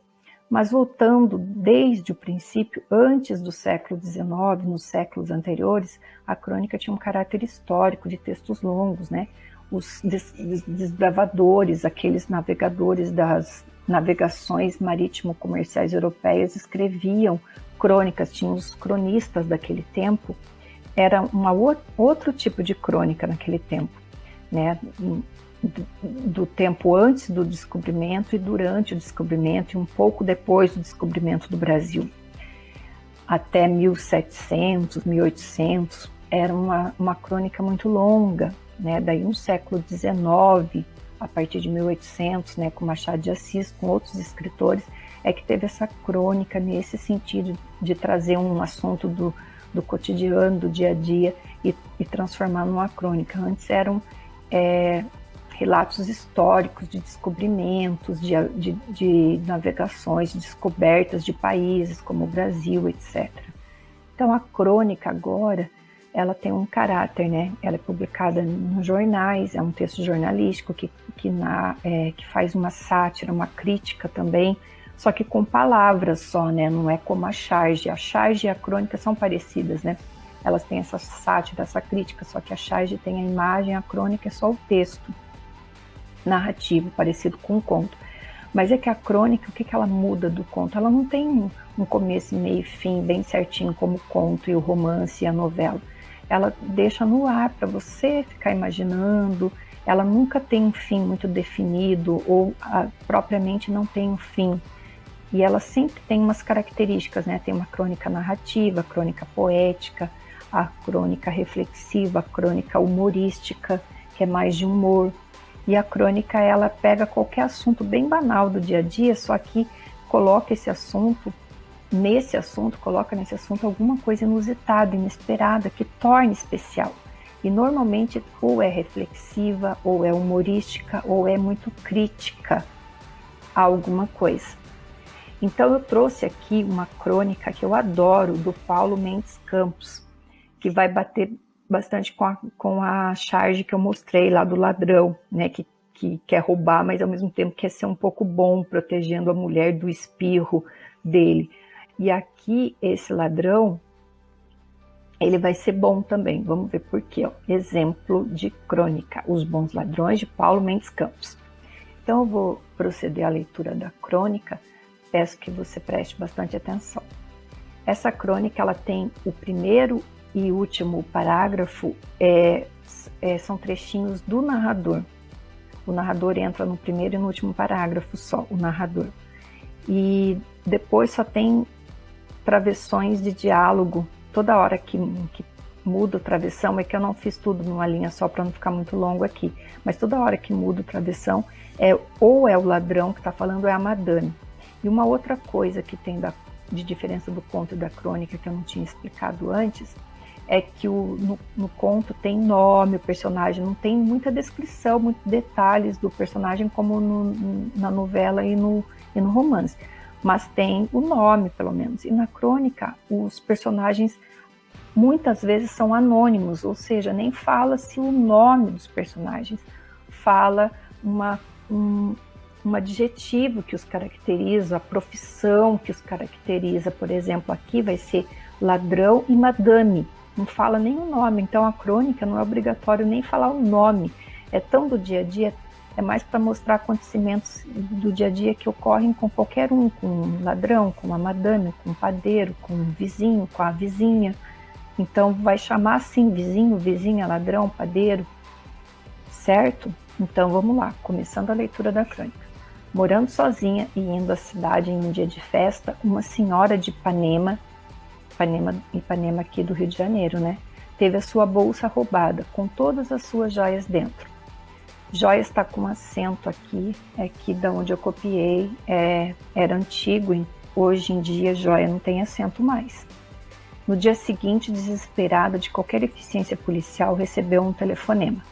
Mas voltando desde o princípio, antes do século XIX, nos séculos anteriores, a crônica tinha um caráter histórico de textos longos, né? Os desbravadores, aqueles navegadores das navegações marítimo-comerciais europeias escreviam crônicas, tinham os cronistas daquele tempo, era outro tipo de crônica naquele tempo, né? Do tempo antes do descobrimento e durante o descobrimento e um pouco depois do descobrimento do Brasil. Até 1700, 1800, era uma crônica muito longa, né? Daí no século XIX, a partir de 1800, né, com Machado de Assis, com outros escritores, é que teve essa crônica nesse sentido de trazer um assunto do cotidiano, do dia a dia e transformar numa crônica. Antes eram relatos históricos de descobrimentos, de navegações, de descobertas de países como o Brasil, etc. Então a crônica agora, ela tem um caráter, né? Ela é publicada nos jornais, é um texto jornalístico que faz uma sátira, uma crítica também, só que com palavras só, né? Não é como a charge. A charge e a crônica são parecidas, né? Elas têm essa sátira, essa crítica, só que a charge tem a imagem, a crônica é só o texto narrativo, parecido com um conto. Mas é que a crônica, o que ela muda do conto? Ela não tem um começo, meio e fim bem certinho como o conto e o romance e a novela. Ela deixa no ar para você ficar imaginando, ela nunca tem um fim muito definido ou propriamente não tem um fim. E ela sempre tem umas características, né? Tem uma crônica narrativa, a crônica poética, a crônica reflexiva, a crônica humorística, que é mais de humor. E a crônica, ela pega qualquer assunto bem banal do dia a dia, só que coloca nesse assunto alguma coisa inusitada, inesperada, que torne especial. E normalmente ou é reflexiva, ou é humorística, ou é muito crítica a alguma coisa. Então eu trouxe aqui uma crônica que eu adoro, do Paulo Mendes Campos, que vai bater bastante com a charge que eu mostrei lá do ladrão, né, que quer roubar, mas ao mesmo tempo quer ser um pouco bom, protegendo a mulher do espirro dele. E aqui esse ladrão, ele vai ser bom também, vamos ver por quê. Exemplo de crônica, Os Bons Ladrões, de Paulo Mendes Campos. Então eu vou proceder à leitura da crônica, peço que você preste bastante atenção. Essa crônica, ela tem o primeiro e último parágrafo, são trechinhos do narrador. O narrador entra no primeiro e no último parágrafo só, o narrador. E depois só tem travessões de diálogo. Toda hora que muda o travessão, é que eu não fiz tudo numa linha só para não ficar muito longo aqui, mas toda hora que muda o travessão, ou é o ladrão que está falando, ou é a madame. E uma outra coisa que tem de diferença do conto e da crônica, que eu não tinha explicado antes, é que no conto tem nome, o personagem não tem muita descrição, muitos detalhes do personagem como na novela e no romance, mas tem o nome pelo menos. E na crônica os personagens muitas vezes são anônimos, ou seja, nem fala-se o nome dos personagens, fala um adjetivo que os caracteriza, a profissão que os caracteriza. Por exemplo, aqui vai ser ladrão e madame, não fala nem o nome. Então a crônica não é obrigatório nem falar o nome, é tão do dia a dia, é mais para mostrar acontecimentos do dia a dia que ocorrem com qualquer um, com um ladrão, com uma madame, com um padeiro, com um vizinho, com a vizinha. Então vai chamar assim, vizinho, vizinha, ladrão, padeiro, certo? Então vamos lá, começando a leitura da crônica. Morando sozinha e indo à cidade em um dia de festa, uma senhora de Ipanema aqui do Rio de Janeiro, né? Teve a sua bolsa roubada, com todas as suas joias dentro. Joia está com acento aqui, é aqui da onde eu copiei, era antigo, hoje em dia joia não tem acento mais. No dia seguinte, desesperada de qualquer eficiência policial, recebeu um telefonema.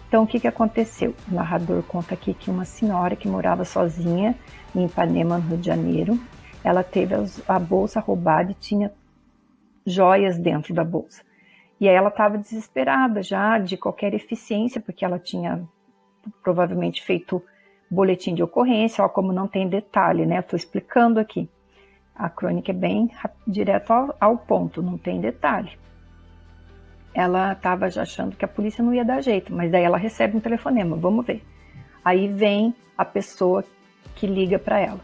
Então, o que aconteceu? O narrador conta aqui que uma senhora que morava sozinha em Ipanema, no Rio de Janeiro, ela teve a bolsa roubada e tinha joias dentro da bolsa. E aí ela estava desesperada já de qualquer eficiência, porque ela tinha provavelmente feito boletim de ocorrência, ó, como não tem detalhe, né? Estou explicando aqui. A crônica é bem direto ao ponto, não tem detalhe. Ela estava já achando que a polícia não ia dar jeito, mas daí ela recebe um telefonema, vamos ver. Aí vem a pessoa que liga para ela.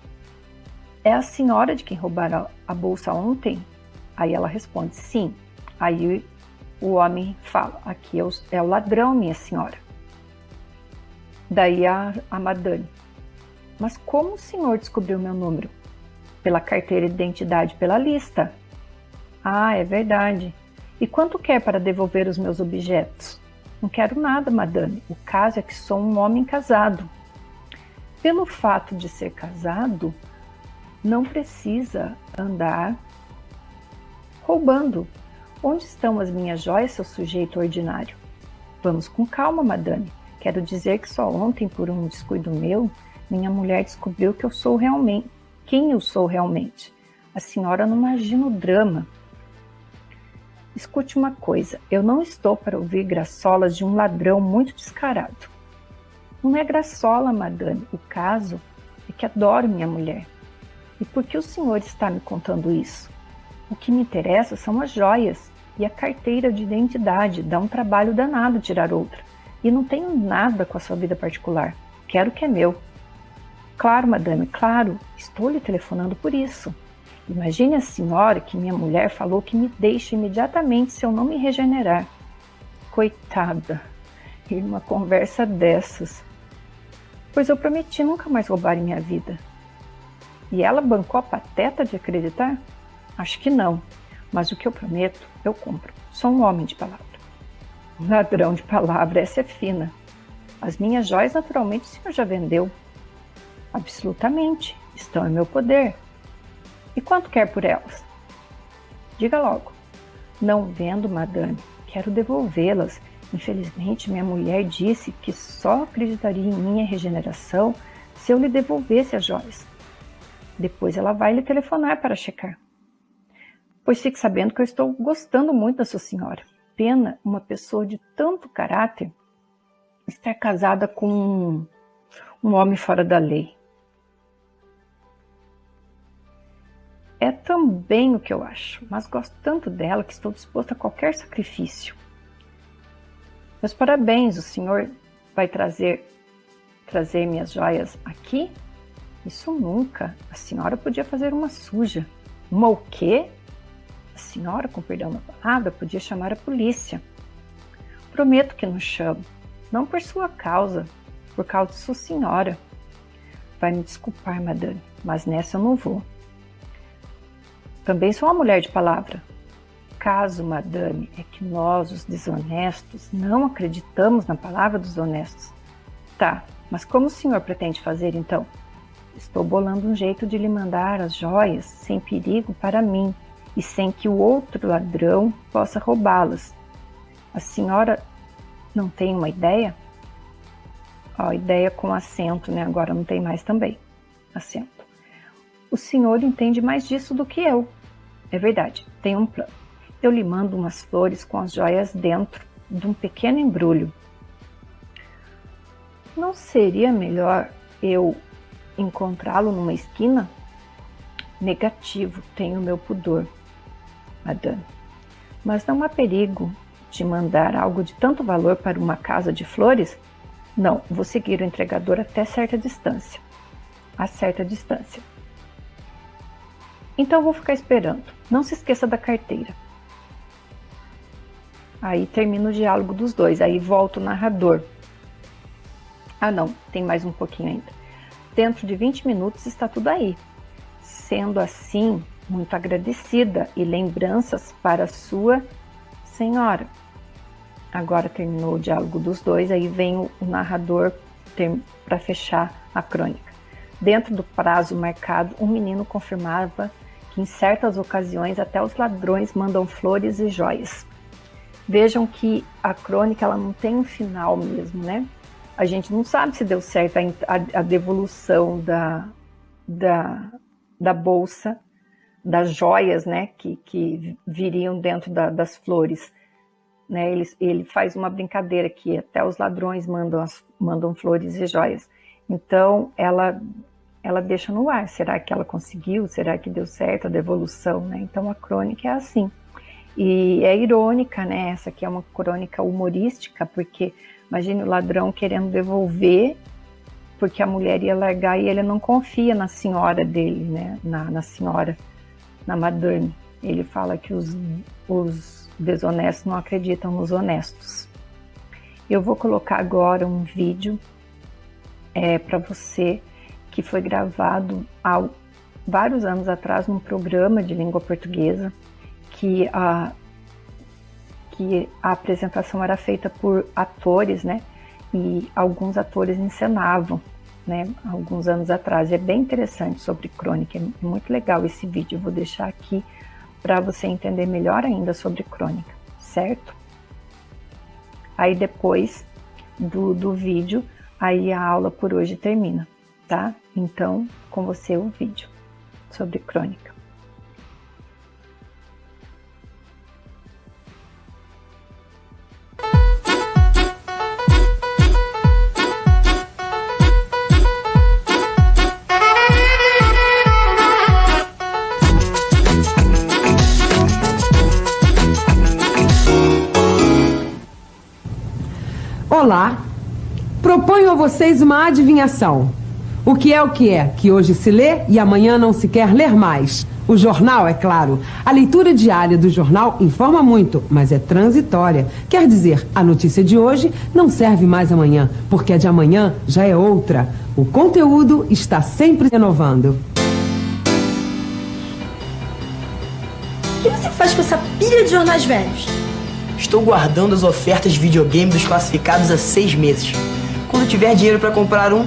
É a senhora de quem roubaram a bolsa ontem? Aí ela responde, sim. Aí o homem fala, aqui é o ladrão, minha senhora. Daí a madame, mas como o senhor descobriu meu número? Pela carteira de identidade, pela lista. Ah, é verdade. E quanto quer para devolver os meus objetos? Não quero nada, madame. O caso é que sou um homem casado. Pelo fato de ser casado, não precisa andar roubando. Onde estão as minhas joias, seu sujeito ordinário? Vamos com calma, madame. Quero dizer que só ontem, por um descuido meu, minha mulher descobriu que eu sou realmente quem eu sou realmente. A senhora não imagina o drama. Escute uma coisa, eu não estou para ouvir graçolas de um ladrão muito descarado. Não é graçola, madame, o caso é que adoro minha mulher. E por que o senhor está me contando isso? O que me interessa são as joias e a carteira de identidade, dá um trabalho danado tirar outra. E não tenho nada com a sua vida particular, quero o que é meu. Claro, madame, claro, estou lhe telefonando por isso. Imagine a senhora que minha mulher falou que me deixa imediatamente se eu não me regenerar. Coitada, e uma conversa dessas. Pois eu prometi nunca mais roubar em minha vida. E ela bancou a pateta de acreditar? Acho que não, mas o que eu prometo, eu cumpro. Sou um homem de palavra. Um ladrão de palavra, essa é fina. As minhas joias, naturalmente, o senhor já vendeu. Absolutamente, estão em meu poder. E quanto quer por elas? Diga logo. Não vendo, madame. Quero devolvê-las. Infelizmente, minha mulher disse que só acreditaria em minha regeneração se eu lhe devolvesse as joias. Depois ela vai lhe telefonar para checar. Pois fique sabendo que eu estou gostando muito da sua senhora. Pena uma pessoa de tanto caráter estar casada com um homem fora da lei. É também o que eu acho, mas gosto tanto dela que estou disposta a qualquer sacrifício. Meus parabéns, o senhor vai trazer minhas joias aqui? Isso nunca. A senhora podia fazer uma suja. Uma o quê? A senhora, com perdão da palavra, podia chamar a polícia. Prometo que não chamo. Não por sua causa, por causa de sua senhora. Vai me desculpar, madame, mas nessa eu não vou. Também sou uma mulher de palavra. Caso, madame, é que nós, os desonestos, não acreditamos na palavra dos honestos. Tá, mas como o senhor pretende fazer, então? Estou bolando um jeito de lhe mandar as joias sem perigo para mim e sem que o outro ladrão possa roubá-las. A senhora não tem uma ideia? Ó, ideia com acento, né? Agora não tem mais também acento. O senhor entende mais disso do que eu. É verdade, tem um plano. Eu lhe mando umas flores com as joias dentro de um pequeno embrulho. Não seria melhor eu encontrá-lo numa esquina? Negativo, tenho meu pudor, madame. Mas não há perigo de mandar algo de tanto valor para uma casa de flores? Não, vou seguir o entregador até certa distância. A certa distância. Então vou ficar esperando. Não se esqueça da carteira. Aí termina o diálogo dos dois. Aí volta o narrador. Ah não, tem mais um pouquinho ainda. Dentro de 20 minutos está tudo aí. Sendo assim, muito agradecida e lembranças para sua senhora. Agora terminou o diálogo dos dois, aí vem o narrador para fechar a crônica. Dentro do prazo marcado, um menino confirmava que em certas ocasiões até os ladrões mandam flores e joias. Vejam que a crônica ela não tem um final mesmo, né? A gente não sabe se deu certo a devolução da bolsa, das joias, né, que viriam dentro das flores. Né? Ele faz uma brincadeira que até os ladrões mandam flores e joias. Então, ela deixa no ar. Será que ela conseguiu? Será que deu certo a devolução? Né? Então, a crônica é assim. E é irônica, né? Essa aqui é uma crônica humorística, porque imagine o ladrão querendo devolver, porque a mulher ia largar e ele não confia na senhora dele, né? Na senhora, na madame. Ele fala que os desonestos não acreditam nos honestos. Eu vou colocar agora um vídeo para você que foi gravado há vários anos atrás num programa de língua portuguesa que a apresentação era feita por atores, né? E alguns atores encenavam, né? Alguns anos atrás. É bem interessante sobre crônica, é muito legal esse vídeo. Eu vou deixar aqui para você entender melhor ainda sobre crônica, certo? Aí depois do vídeo, aí a aula por hoje termina, tá? Então, com você o vídeo sobre crônica. Olá, proponho a vocês uma adivinhação. O que é, que hoje se lê e amanhã não se quer ler mais? O jornal, é claro. A leitura diária do jornal informa muito, mas é transitória. Quer dizer, a notícia de hoje não serve mais amanhã, porque a de amanhã já é outra. O conteúdo está sempre renovando. O que você faz com essa pilha de jornais velhos? Estou guardando as ofertas de videogame dos classificados há 6 meses. Quando tiver dinheiro para comprar um,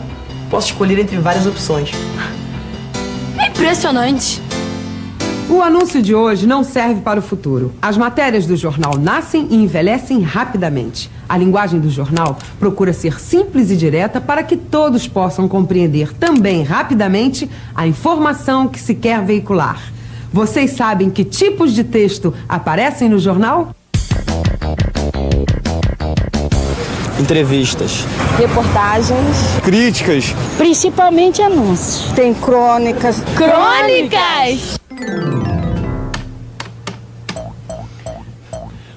posso escolher entre várias opções. É impressionante. O anúncio de hoje não serve para o futuro. As matérias do jornal nascem e envelhecem rapidamente. A linguagem do jornal procura ser simples e direta para que todos possam compreender também rapidamente a informação que se quer veicular. Vocês sabem que tipos de texto aparecem no jornal? Entrevistas, reportagens, críticas, principalmente anúncios. Tem crônicas. Crônicas!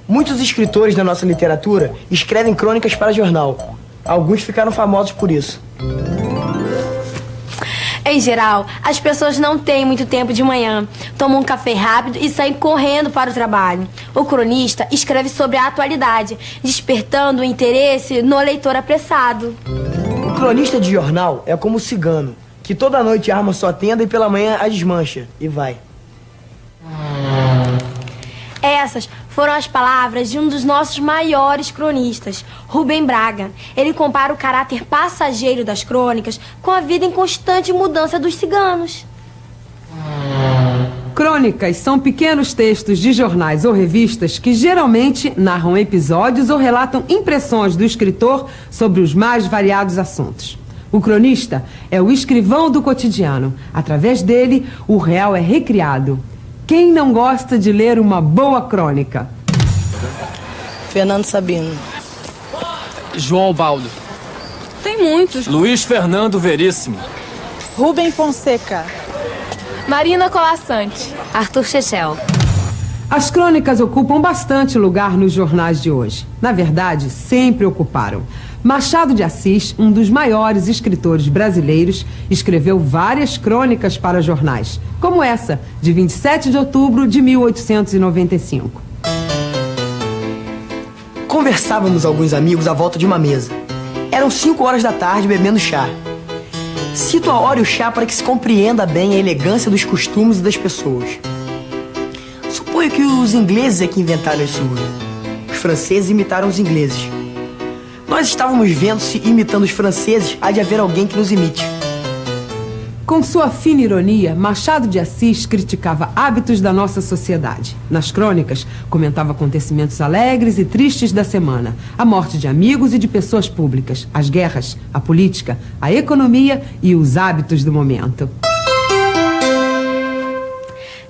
Muitos escritores da nossa literatura escrevem crônicas para jornal. Alguns ficaram famosos por isso. Em geral, as pessoas não têm muito tempo de manhã, tomam um café rápido e saem correndo para o trabalho. O cronista escreve sobre a atualidade, despertando o interesse no leitor apressado. O cronista de jornal é como o cigano, que toda noite arma sua tenda e pela manhã a desmancha, e vai. Essas foram as palavras de um dos nossos maiores cronistas, Rubem Braga. Ele compara o caráter passageiro das crônicas com a vida em constante mudança dos ciganos. Crônicas são pequenos textos de jornais ou revistas que geralmente narram episódios ou relatam impressões do escritor sobre os mais variados assuntos. O cronista é o escrivão do cotidiano. Através dele, o real é recriado. Quem não gosta de ler uma boa crônica? Fernando Sabino. João Baldo. Tem muitos. Luiz Fernando Veríssimo. Rubem Fonseca. Marina Colassante. Arthur Chechel. As crônicas ocupam bastante lugar nos jornais de hoje. Na verdade, sempre ocuparam. Machado de Assis, um dos maiores escritores brasileiros, escreveu várias crônicas para jornais, como essa, de 27 de outubro de 1895. Conversávamos alguns amigos à volta de uma mesa. Eram 5 horas da tarde bebendo chá. Cito a hora e o chá para que se compreenda bem a elegância dos costumes e das pessoas. Suponho que os ingleses é que inventaram esse uso. Os franceses imitaram os ingleses. Nós estávamos vendo se, imitando os franceses, há de haver alguém que nos imite. Com sua fina ironia, Machado de Assis criticava hábitos da nossa sociedade. Nas crônicas, comentava acontecimentos alegres e tristes da semana, a morte de amigos e de pessoas públicas, as guerras, a política, a economia e os hábitos do momento.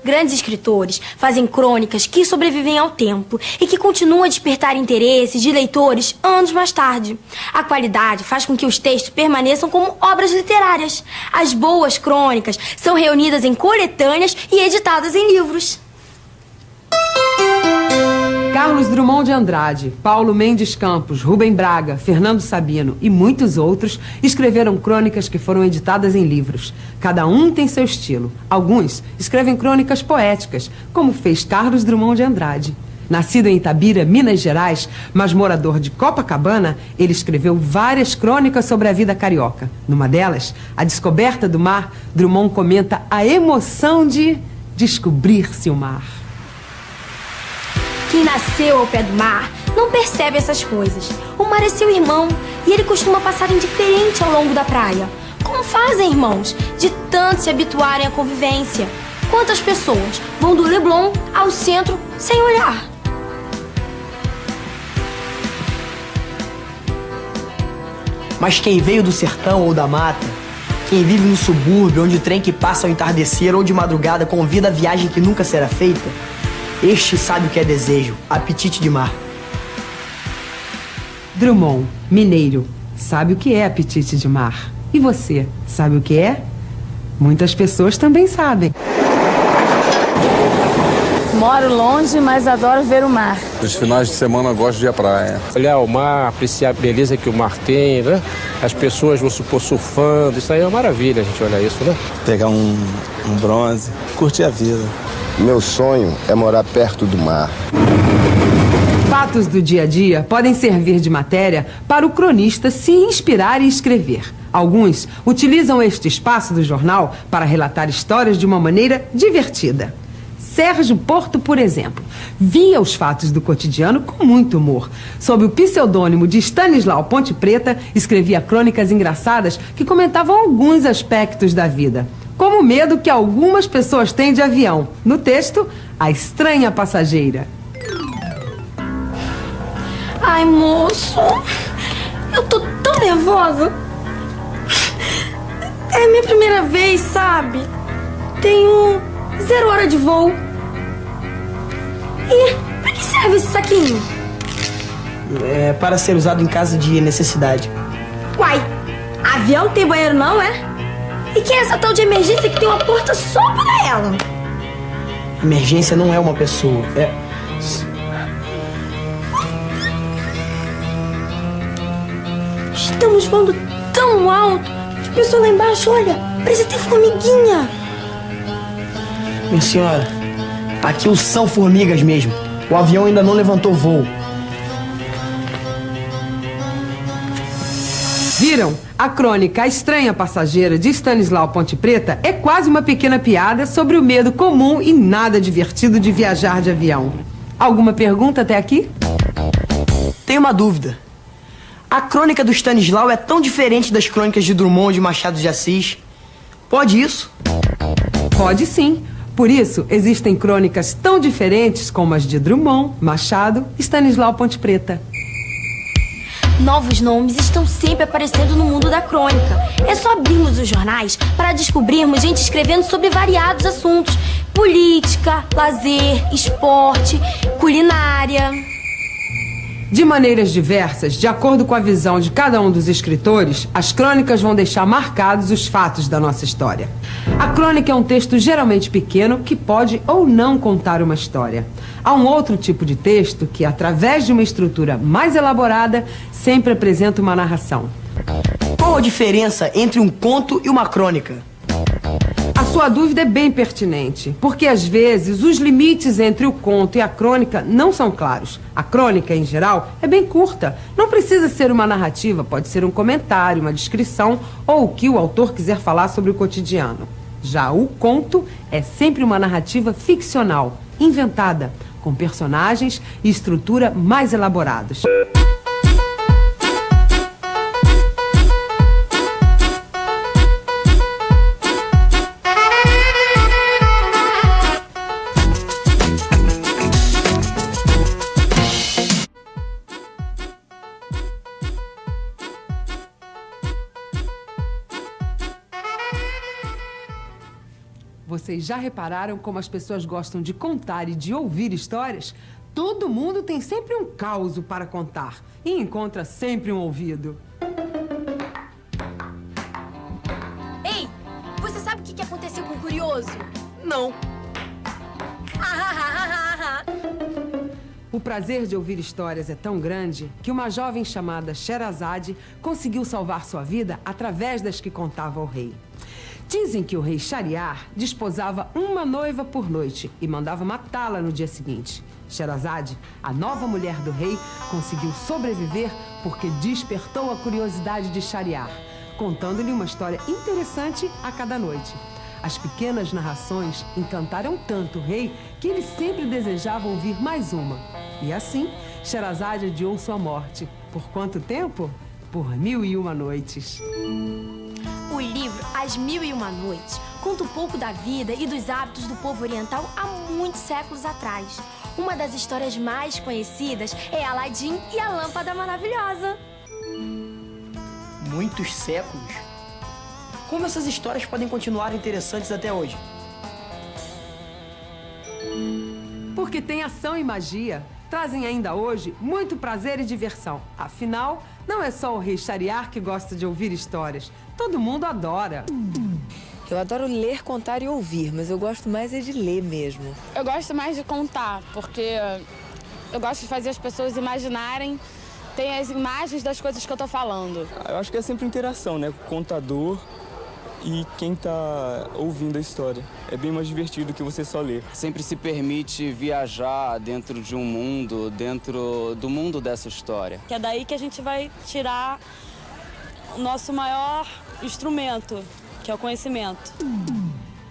Grandes escritores fazem crônicas que sobrevivem ao tempo e que continuam a despertar interesse de leitores anos mais tarde. A qualidade faz com que os textos permaneçam como obras literárias. As boas crônicas são reunidas em coletâneas e editadas em livros. Carlos Drummond de Andrade, Paulo Mendes Campos, Rubem Braga, Fernando Sabino e muitos outros escreveram crônicas que foram editadas em livros. Cada um tem seu estilo. Alguns escrevem crônicas poéticas, como fez Carlos Drummond de Andrade. Nascido em Itabira, Minas Gerais, mas morador de Copacabana, ele escreveu várias crônicas sobre a vida carioca. Numa delas, A Descoberta do Mar, Drummond comenta a emoção de descobrir-se o mar. Quem nasceu ao pé do mar não percebe essas coisas. O mar é seu irmão e ele costuma passar indiferente ao longo da praia. Como fazem, irmãos, de tanto se habituarem à convivência? Quantas pessoas vão do Leblon ao centro sem olhar? Mas quem veio do sertão ou da mata, quem vive no subúrbio, onde o trem que passa ao entardecer ou de madrugada convida a viagem que nunca será feita, este sabe o que é desejo, apetite de mar. Drummond, mineiro, sabe o que é apetite de mar. E você, sabe o que é? Muitas pessoas também sabem. Moro longe, mas adoro ver o mar. Nos finais de semana eu gosto de ir à praia. Olhar o mar, apreciar a beleza que o mar tem, né? As pessoas, vão supor, surfando, isso aí é uma maravilha a gente olhar isso, né? Pegar um bronze, curtir a vida. Meu sonho é morar perto do mar. Fatos do dia a dia podem servir de matéria para o cronista se inspirar e escrever. Alguns utilizam este espaço do jornal para relatar histórias de uma maneira divertida. Sérgio Porto, por exemplo, via os fatos do cotidiano com muito humor. Sob o pseudônimo de Stanislau Ponte Preta, escrevia crônicas engraçadas que comentavam alguns aspectos da vida, como o medo que algumas pessoas têm de avião. No texto, A Estranha Passageira. Ai, moço, eu tô tão nervosa. É a minha primeira vez, sabe? Tenho 0 hora de voo. E pra que serve esse saquinho? É para ser usado em caso de necessidade. Uai, avião tem banheiro não, é? E quem é essa tal de emergência que tem uma porta só para ela? Emergência não é uma pessoa, é... Estamos voando tão alto que a pessoa lá embaixo, olha, parece ter formiguinha. Minha senhora, aquilo são formigas mesmo. O avião ainda não levantou voo. Viram? A crônica A Estranha Passageira de Stanislau Ponte Preta é quase uma pequena piada sobre o medo comum e nada divertido de viajar de avião. Alguma pergunta até aqui? Tenho uma dúvida. A crônica do Stanislau é tão diferente das crônicas de Drummond e de Machado de Assis. Pode isso? Pode sim. Por isso, existem crônicas tão diferentes como as de Drummond, Machado e Stanislau Ponte Preta. Novos nomes estão sempre aparecendo no mundo da crônica. É só abrirmos os jornais para descobrirmos gente escrevendo sobre variados assuntos. Política, lazer, esporte, culinária. De maneiras diversas, de acordo com a visão de cada um dos escritores, as crônicas vão deixar marcados os fatos da nossa história. A crônica é um texto geralmente pequeno que pode ou não contar uma história. Há um outro tipo de texto que, através de uma estrutura mais elaborada, sempre apresenta uma narração. Qual a diferença entre um conto e uma crônica? A sua dúvida é bem pertinente, porque às vezes os limites entre o conto e a crônica não são claros. A crônica, em geral, é bem curta. Não precisa ser uma narrativa, pode ser um comentário, uma descrição ou o que o autor quiser falar sobre o cotidiano. Já o conto é sempre uma narrativa ficcional, inventada, com personagens e estrutura mais elaborados. Vocês já repararam como as pessoas gostam de contar e de ouvir histórias? Todo mundo tem sempre um causo para contar e encontra sempre um ouvido. Ei, você sabe o que aconteceu com o Curioso? Não. O prazer de ouvir histórias é tão grande que uma jovem chamada Sherazade conseguiu salvar sua vida através das que contava ao rei. Dizem que o rei Shahriar desposava uma noiva por noite e mandava matá-la no dia seguinte. Sherazade, a nova mulher do rei, conseguiu sobreviver porque despertou a curiosidade de Shahriar, contando-lhe uma história interessante a cada noite. As pequenas narrações encantaram tanto o rei que ele sempre desejava ouvir mais uma. E assim, Sherazade adiou sua morte. Por quanto tempo? Por 1001 noites. O livro As 1001 Noites conta um pouco da vida e dos hábitos do povo oriental há muitos séculos atrás. Uma das histórias mais conhecidas é Aladim e a Lâmpada Maravilhosa. Muitos séculos? Como essas histórias podem continuar interessantes até hoje? Porque tem ação e magia. Trazem ainda hoje muito prazer e diversão. Afinal, não é só o rei Shahriar que gosta de ouvir histórias. Todo mundo adora. Eu adoro ler, contar e ouvir, mas eu gosto mais é de ler mesmo. Eu gosto mais de contar, porque eu gosto de fazer as pessoas imaginarem, tem as imagens das coisas que eu tô falando. Eu acho que é sempre interação, né? Com o contador e quem tá ouvindo a história. É bem mais divertido que você só ler. Sempre se permite viajar dentro de um mundo, dentro do mundo dessa história. Que é daí que a gente vai tirar o nosso maior instrumento, que é o conhecimento.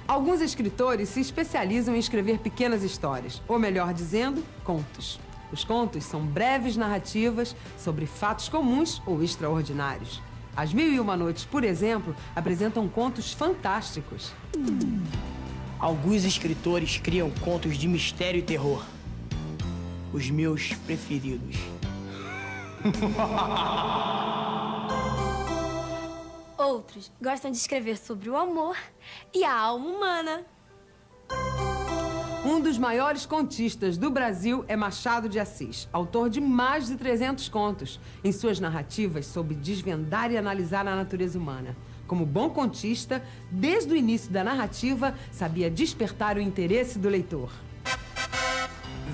Alguns escritores se especializam em escrever pequenas histórias, ou melhor dizendo, contos. Os contos são breves narrativas sobre fatos comuns ou extraordinários. As 1001 Noites, por exemplo, apresentam contos fantásticos. Alguns escritores criam contos de mistério e terror. Os meus preferidos. Outros gostam de escrever sobre o amor e a alma humana. Um dos maiores contistas do Brasil é Machado de Assis, autor de mais de 300 contos. Em suas narrativas, soube desvendar e analisar a natureza humana. Como bom contista, desde o início da narrativa, sabia despertar o interesse do leitor.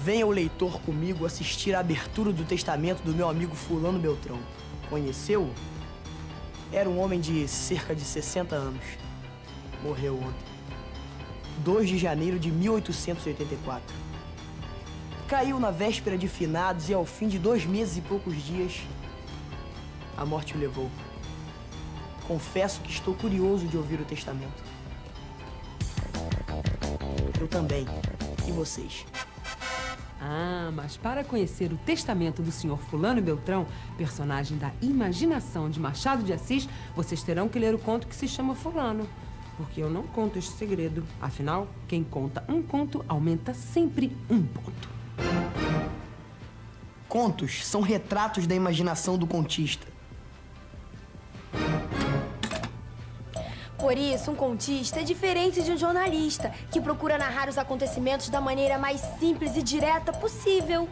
Venha o leitor comigo assistir à abertura do testamento do meu amigo Fulano Beltrão. Conheceu-o? Era um homem de cerca de 60 anos. Morreu ontem. 2 de janeiro de 1884. Caiu na véspera de finados e ao fim de 2 meses e poucos dias, a morte o levou. Confesso que estou curioso de ouvir o testamento. Eu também. E vocês? Ah, mas para conhecer o testamento do Sr. Fulano Beltrão, personagem da imaginação de Machado de Assis, vocês terão que ler o conto que se chama Fulano. porque eu não conto este segredo. Afinal, quem conta um conto aumenta sempre um ponto. Contos são retratos da imaginação do contista. Por isso, um contista é diferente de um jornalista, que procura narrar os acontecimentos da maneira mais simples e direta possível.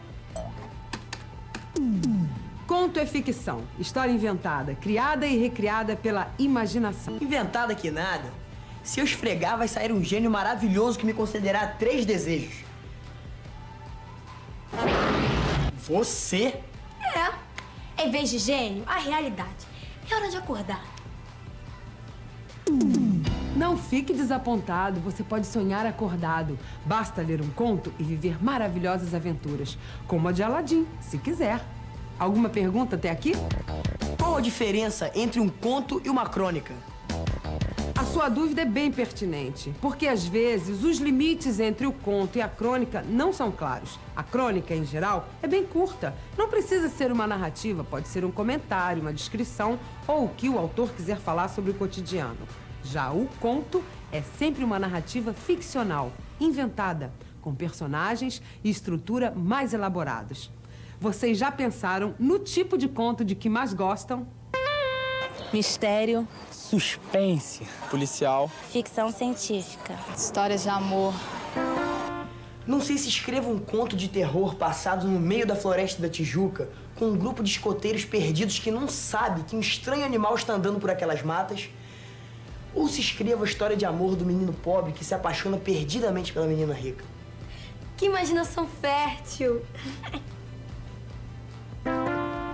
Conto é ficção, história inventada, criada e recriada pela imaginação. Inventada que nada. Se eu esfregar, vai sair um gênio maravilhoso que me concederá 3 desejos. Você? Em vez de gênio, a realidade. É hora de acordar. Não fique desapontado, você pode sonhar acordado. Basta ler um conto e viver maravilhosas aventuras, como a de Aladim, se quiser. Alguma pergunta até aqui? Qual a diferença entre um conto e uma crônica? A sua dúvida é bem pertinente, porque às vezes os limites entre o conto e a crônica não são claros. A crônica, em geral, é bem curta. Não precisa ser uma narrativa, pode ser um comentário, uma descrição ou o que o autor quiser falar sobre o cotidiano. Já o conto é sempre uma narrativa ficcional, inventada, com personagens e estrutura mais elaborados. Vocês já pensaram no tipo de conto de que mais gostam? Mistério. Suspense. Policial. Ficção científica. Histórias de amor. Não sei se escrevo um conto de terror passado no meio da floresta da Tijuca, com um grupo de escoteiros perdidos que não sabe que um estranho animal está andando por aquelas matas, ou se escrevo a história de amor do menino pobre que se apaixona perdidamente pela menina rica. Que imaginação fértil!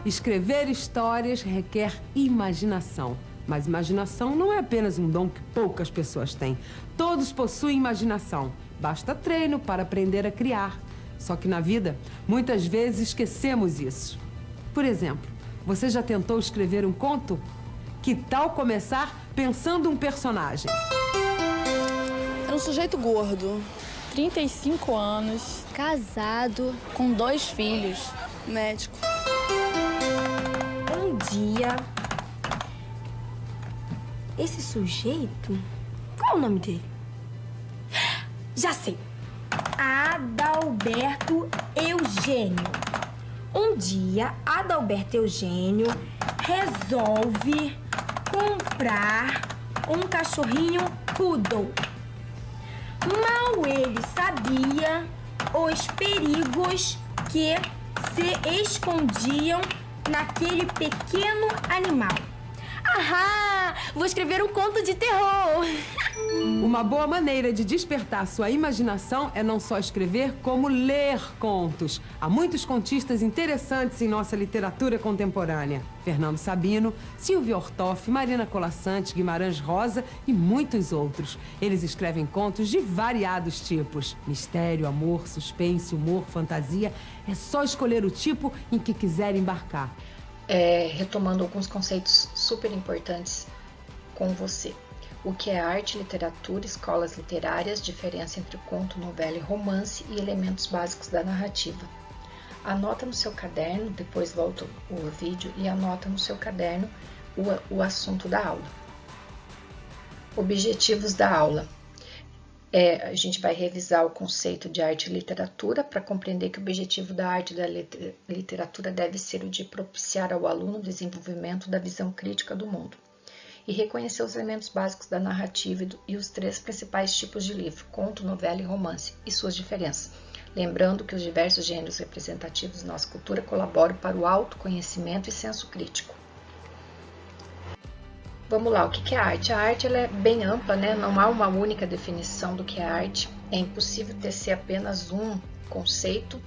Escrever histórias requer imaginação. Mas imaginação não é apenas um dom que poucas pessoas têm. Todos possuem imaginação. Basta treino para aprender a criar. Só que na vida, muitas vezes esquecemos isso. Por exemplo, você já tentou escrever um conto? Que tal começar pensando um personagem? É um sujeito gordo, 35 anos, casado, com 2 filhos, médico. Um dia... Esse sujeito... Qual é o nome dele? Já sei. Adalberto Eugênio. Um dia, Adalberto Eugênio resolve comprar um cachorrinho poodle. Mal ele sabia os perigos que se escondiam naquele pequeno animal. Ahá! Vou escrever um conto de terror! Uma boa maneira de despertar sua imaginação é não só escrever, como ler contos. Há muitos contistas interessantes em nossa literatura contemporânea. Fernando Sabino, Silvia Ortoff, Marina Colaçante, Guimarães Rosa e muitos outros. Eles escrevem contos de variados tipos. Mistério, amor, suspense, humor, fantasia. É só escolher o tipo em que quiser embarcar. Retomando alguns conceitos super importantes com você. O que é arte, literatura, escolas literárias, diferença entre conto, novela e romance e elementos básicos da narrativa. Anota no seu caderno, depois volta o vídeo e anota no seu caderno o assunto da aula. Objetivos da aula. A gente vai revisar o conceito de arte e literatura para compreender que o objetivo da arte e da literatura deve ser o de propiciar ao aluno o desenvolvimento da visão crítica do mundo e reconhecer os elementos básicos da narrativa e os 3 principais tipos de livro, conto, novela e romance, e suas diferenças. Lembrando que os diversos gêneros representativos da nossa cultura colaboram para o autoconhecimento e senso crítico. Vamos lá, o que é arte? A arte ela é bem ampla, né? Não há uma única definição do que é arte. É impossível tecer apenas um conceito,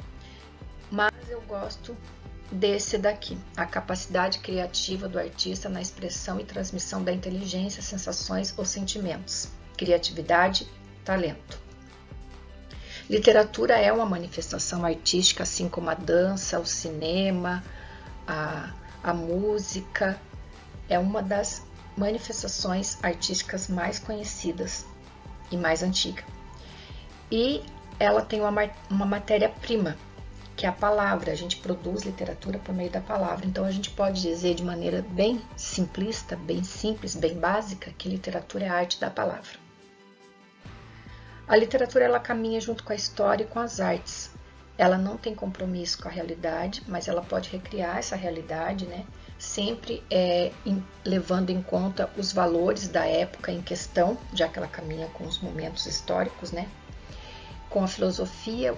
mas eu gosto desse daqui. A capacidade criativa do artista na expressão e transmissão da inteligência, sensações ou sentimentos. Criatividade, talento. Literatura é uma manifestação artística, assim como a dança, o cinema, a música. É uma das manifestações artísticas mais conhecidas e mais antiga. E ela tem uma matéria-prima, que é a palavra. A gente produz literatura por meio da palavra. Então a gente pode dizer de maneira bem simplista, bem simples, bem básica, que literatura é a arte da palavra. A literatura ela caminha junto com a história e com as artes. Ela não tem compromisso com a realidade, mas ela pode recriar essa realidade, né? Sempre levando em conta os valores da época em questão, já que ela caminha com os momentos históricos, né? Com a filosofia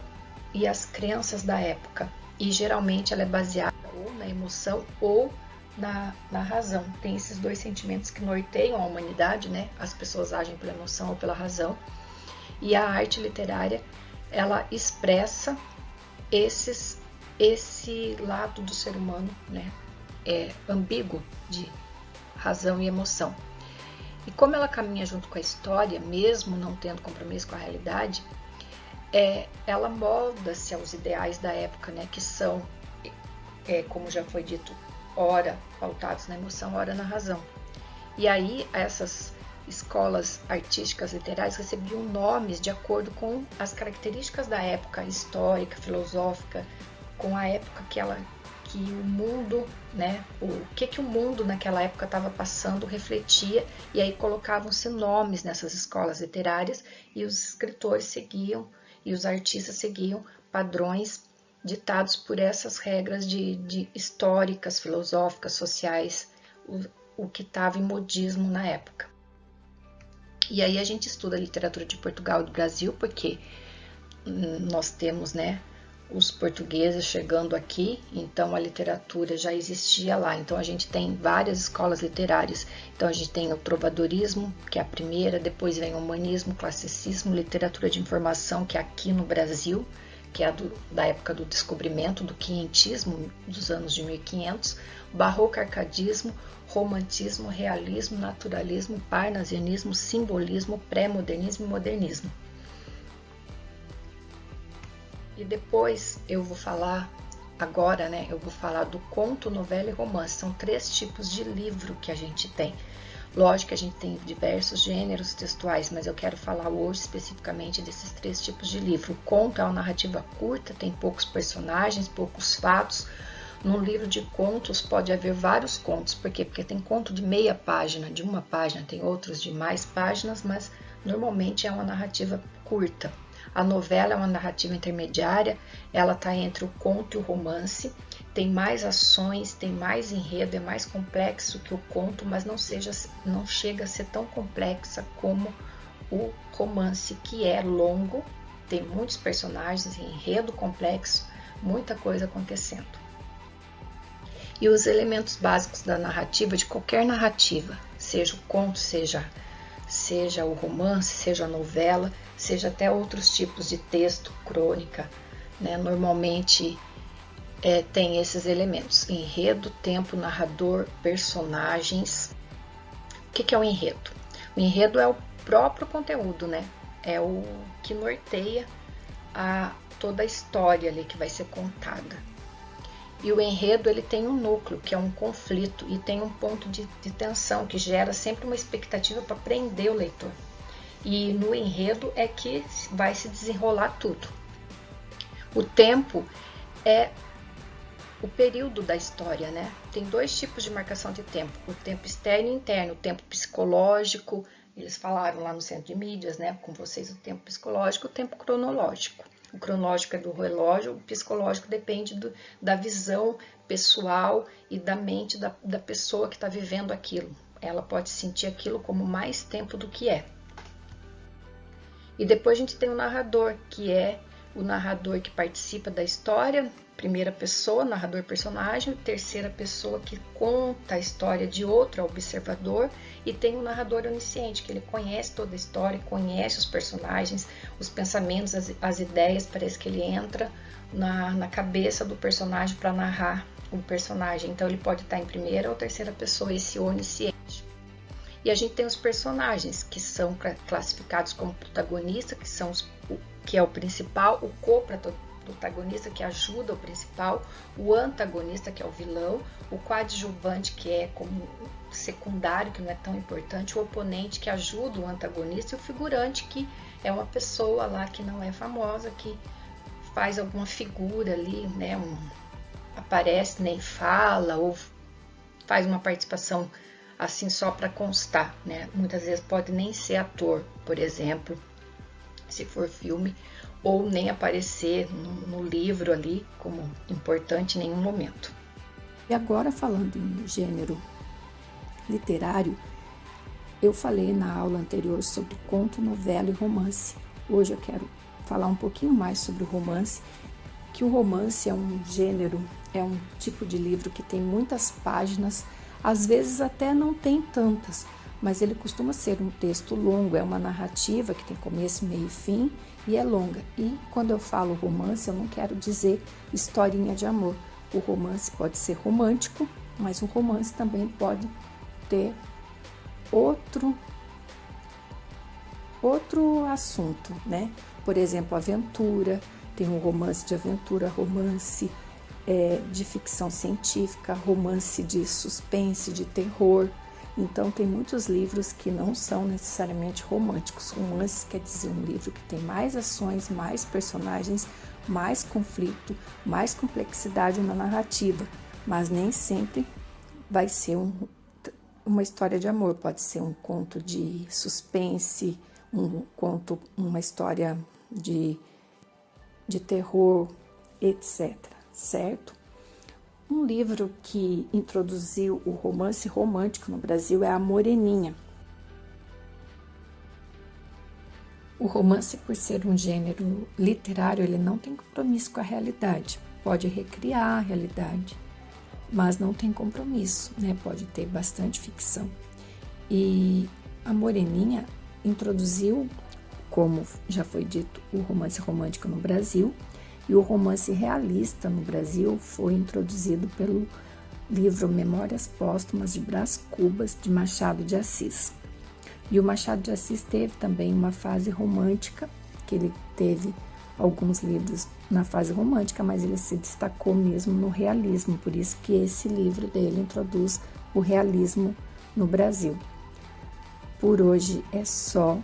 e as crenças da época. E geralmente ela é baseada ou na emoção ou na razão. Tem esses dois sentimentos que norteiam a humanidade, né? As pessoas agem pela emoção ou pela razão. E a arte literária, ela expressa esse lado do ser humano, né? Ambíguo de razão e emoção. E como ela caminha junto com a história, mesmo não tendo compromisso com a realidade, ela molda-se aos ideais da época, né? Que são, como já foi dito, ora pautados na emoção, ora na razão. E aí essas escolas artísticas literárias recebiam nomes de acordo com as características da época histórica, filosófica, com a época que o mundo, né, o que o mundo naquela época estava passando refletia, e aí colocavam-se nomes nessas escolas literárias e os escritores seguiam e os artistas seguiam padrões ditados por essas regras de históricas, filosóficas, sociais, o que estava em modismo na época. E aí a gente estuda a literatura de Portugal e do Brasil, porque nós temos, né, os portugueses chegando aqui, então a literatura já existia lá. Então a gente tem várias escolas literárias. Então a gente tem o trovadorismo, que é a primeira, depois vem o humanismo, classicismo, literatura de informação, que é aqui no Brasil, que é da época do descobrimento, do quinhentismo, dos anos de 1500, barroco, arcadismo, romantismo, realismo, naturalismo, parnasianismo, simbolismo, pré-modernismo e modernismo. E depois eu vou falar, agora, né, eu vou falar do conto, novela e romance. São 3 tipos de livro que a gente tem. Lógico que a gente tem diversos gêneros textuais, mas eu quero falar hoje especificamente desses 3 tipos de livro. O conto é uma narrativa curta, tem poucos personagens, poucos fatos. Num livro de contos pode haver vários contos. Por quê? Porque tem conto de meia página, de uma página, tem outros de mais páginas, mas normalmente é uma narrativa curta. A novela é uma narrativa intermediária, ela está entre o conto e o romance, tem mais ações, tem mais enredo, é mais complexo que o conto, mas não chega a ser tão complexa como o romance, que é longo, tem muitos personagens, enredo complexo, muita coisa acontecendo. E os elementos básicos da narrativa, de qualquer narrativa, seja o conto, seja o romance, seja a novela, seja até outros tipos de texto, crônica, né? Normalmente tem esses elementos: enredo, tempo, narrador, personagens. O que é o enredo? O enredo é o próprio conteúdo, né? É o que norteia toda a história ali que vai ser contada. E o enredo, ele tem um núcleo, que é um conflito, e tem um ponto de tensão, que gera sempre uma expectativa para prender o leitor. E no enredo é que vai se desenrolar tudo. O tempo é o período da história, né? Tem 2 tipos de marcação de tempo: o tempo externo e interno, o tempo psicológico. Eles falaram lá no Centro de Mídias, né, com vocês, o tempo psicológico, o tempo cronológico. O cronológico é do relógio, o psicológico depende da visão pessoal e da mente da pessoa que está vivendo aquilo. Ela pode sentir aquilo como mais tempo do que é. E depois a gente tem o narrador, que é o narrador que participa da história, primeira pessoa, narrador personagem, terceira pessoa que conta a história de outro observador, e tem o narrador onisciente, que ele conhece toda a história, conhece os personagens, os pensamentos, as ideias. Parece que ele entra na cabeça do personagem para narrar o personagem. Então ele pode estar em primeira ou terceira pessoa, esse onisciente. E a gente tem os personagens, que são classificados como protagonista, que é o principal, o co-protagonista, que ajuda o principal, o antagonista, que é o vilão, o coadjuvante, que é como secundário, que não é tão importante, o oponente, que ajuda o antagonista, e o figurante, que é uma pessoa lá que não é famosa, que faz alguma figura ali, né? Aparece, nem fala, ou faz uma participação assim só para constar, né? Muitas vezes pode nem ser ator, por exemplo, se for filme, ou nem aparecer no livro ali como importante em nenhum momento. E agora, falando em gênero literário, eu falei na aula anterior sobre conto, novela e romance. Hoje eu quero falar um pouquinho mais sobre o romance, que o romance é um gênero, é um tipo de livro que tem muitas páginas, às vezes até não tem tantas, mas ele costuma ser um texto longo, é uma narrativa que tem começo, meio e fim e é longa. E quando eu falo romance, eu não quero dizer historinha de amor. O romance pode ser romântico, mas o romance também pode ter outro assunto, né? Por exemplo, aventura, tem um romance de aventura, romance de ficção científica, romance de suspense, de terror. Então, tem muitos livros que não são necessariamente românticos. Romance quer dizer um livro que tem mais ações, mais personagens, mais conflito, mais complexidade na narrativa, mas nem sempre vai ser uma história de amor. Pode ser um conto de suspense, uma história de terror, etc. Certo? Um livro que introduziu o romance romântico no Brasil é A Moreninha. O romance, por ser um gênero literário, ele não tem compromisso com a realidade. Pode recriar a realidade, mas não tem compromisso, né? Pode ter bastante ficção. E A Moreninha introduziu, como já foi dito, o romance romântico no Brasil, e o romance realista no Brasil foi introduzido pelo livro Memórias Póstumas de Brás Cubas, de Machado de Assis. E o Machado de Assis teve também uma fase romântica, que ele teve alguns livros na fase romântica, mas ele se destacou mesmo no realismo, por isso que esse livro dele introduz o realismo no Brasil. Por hoje é só.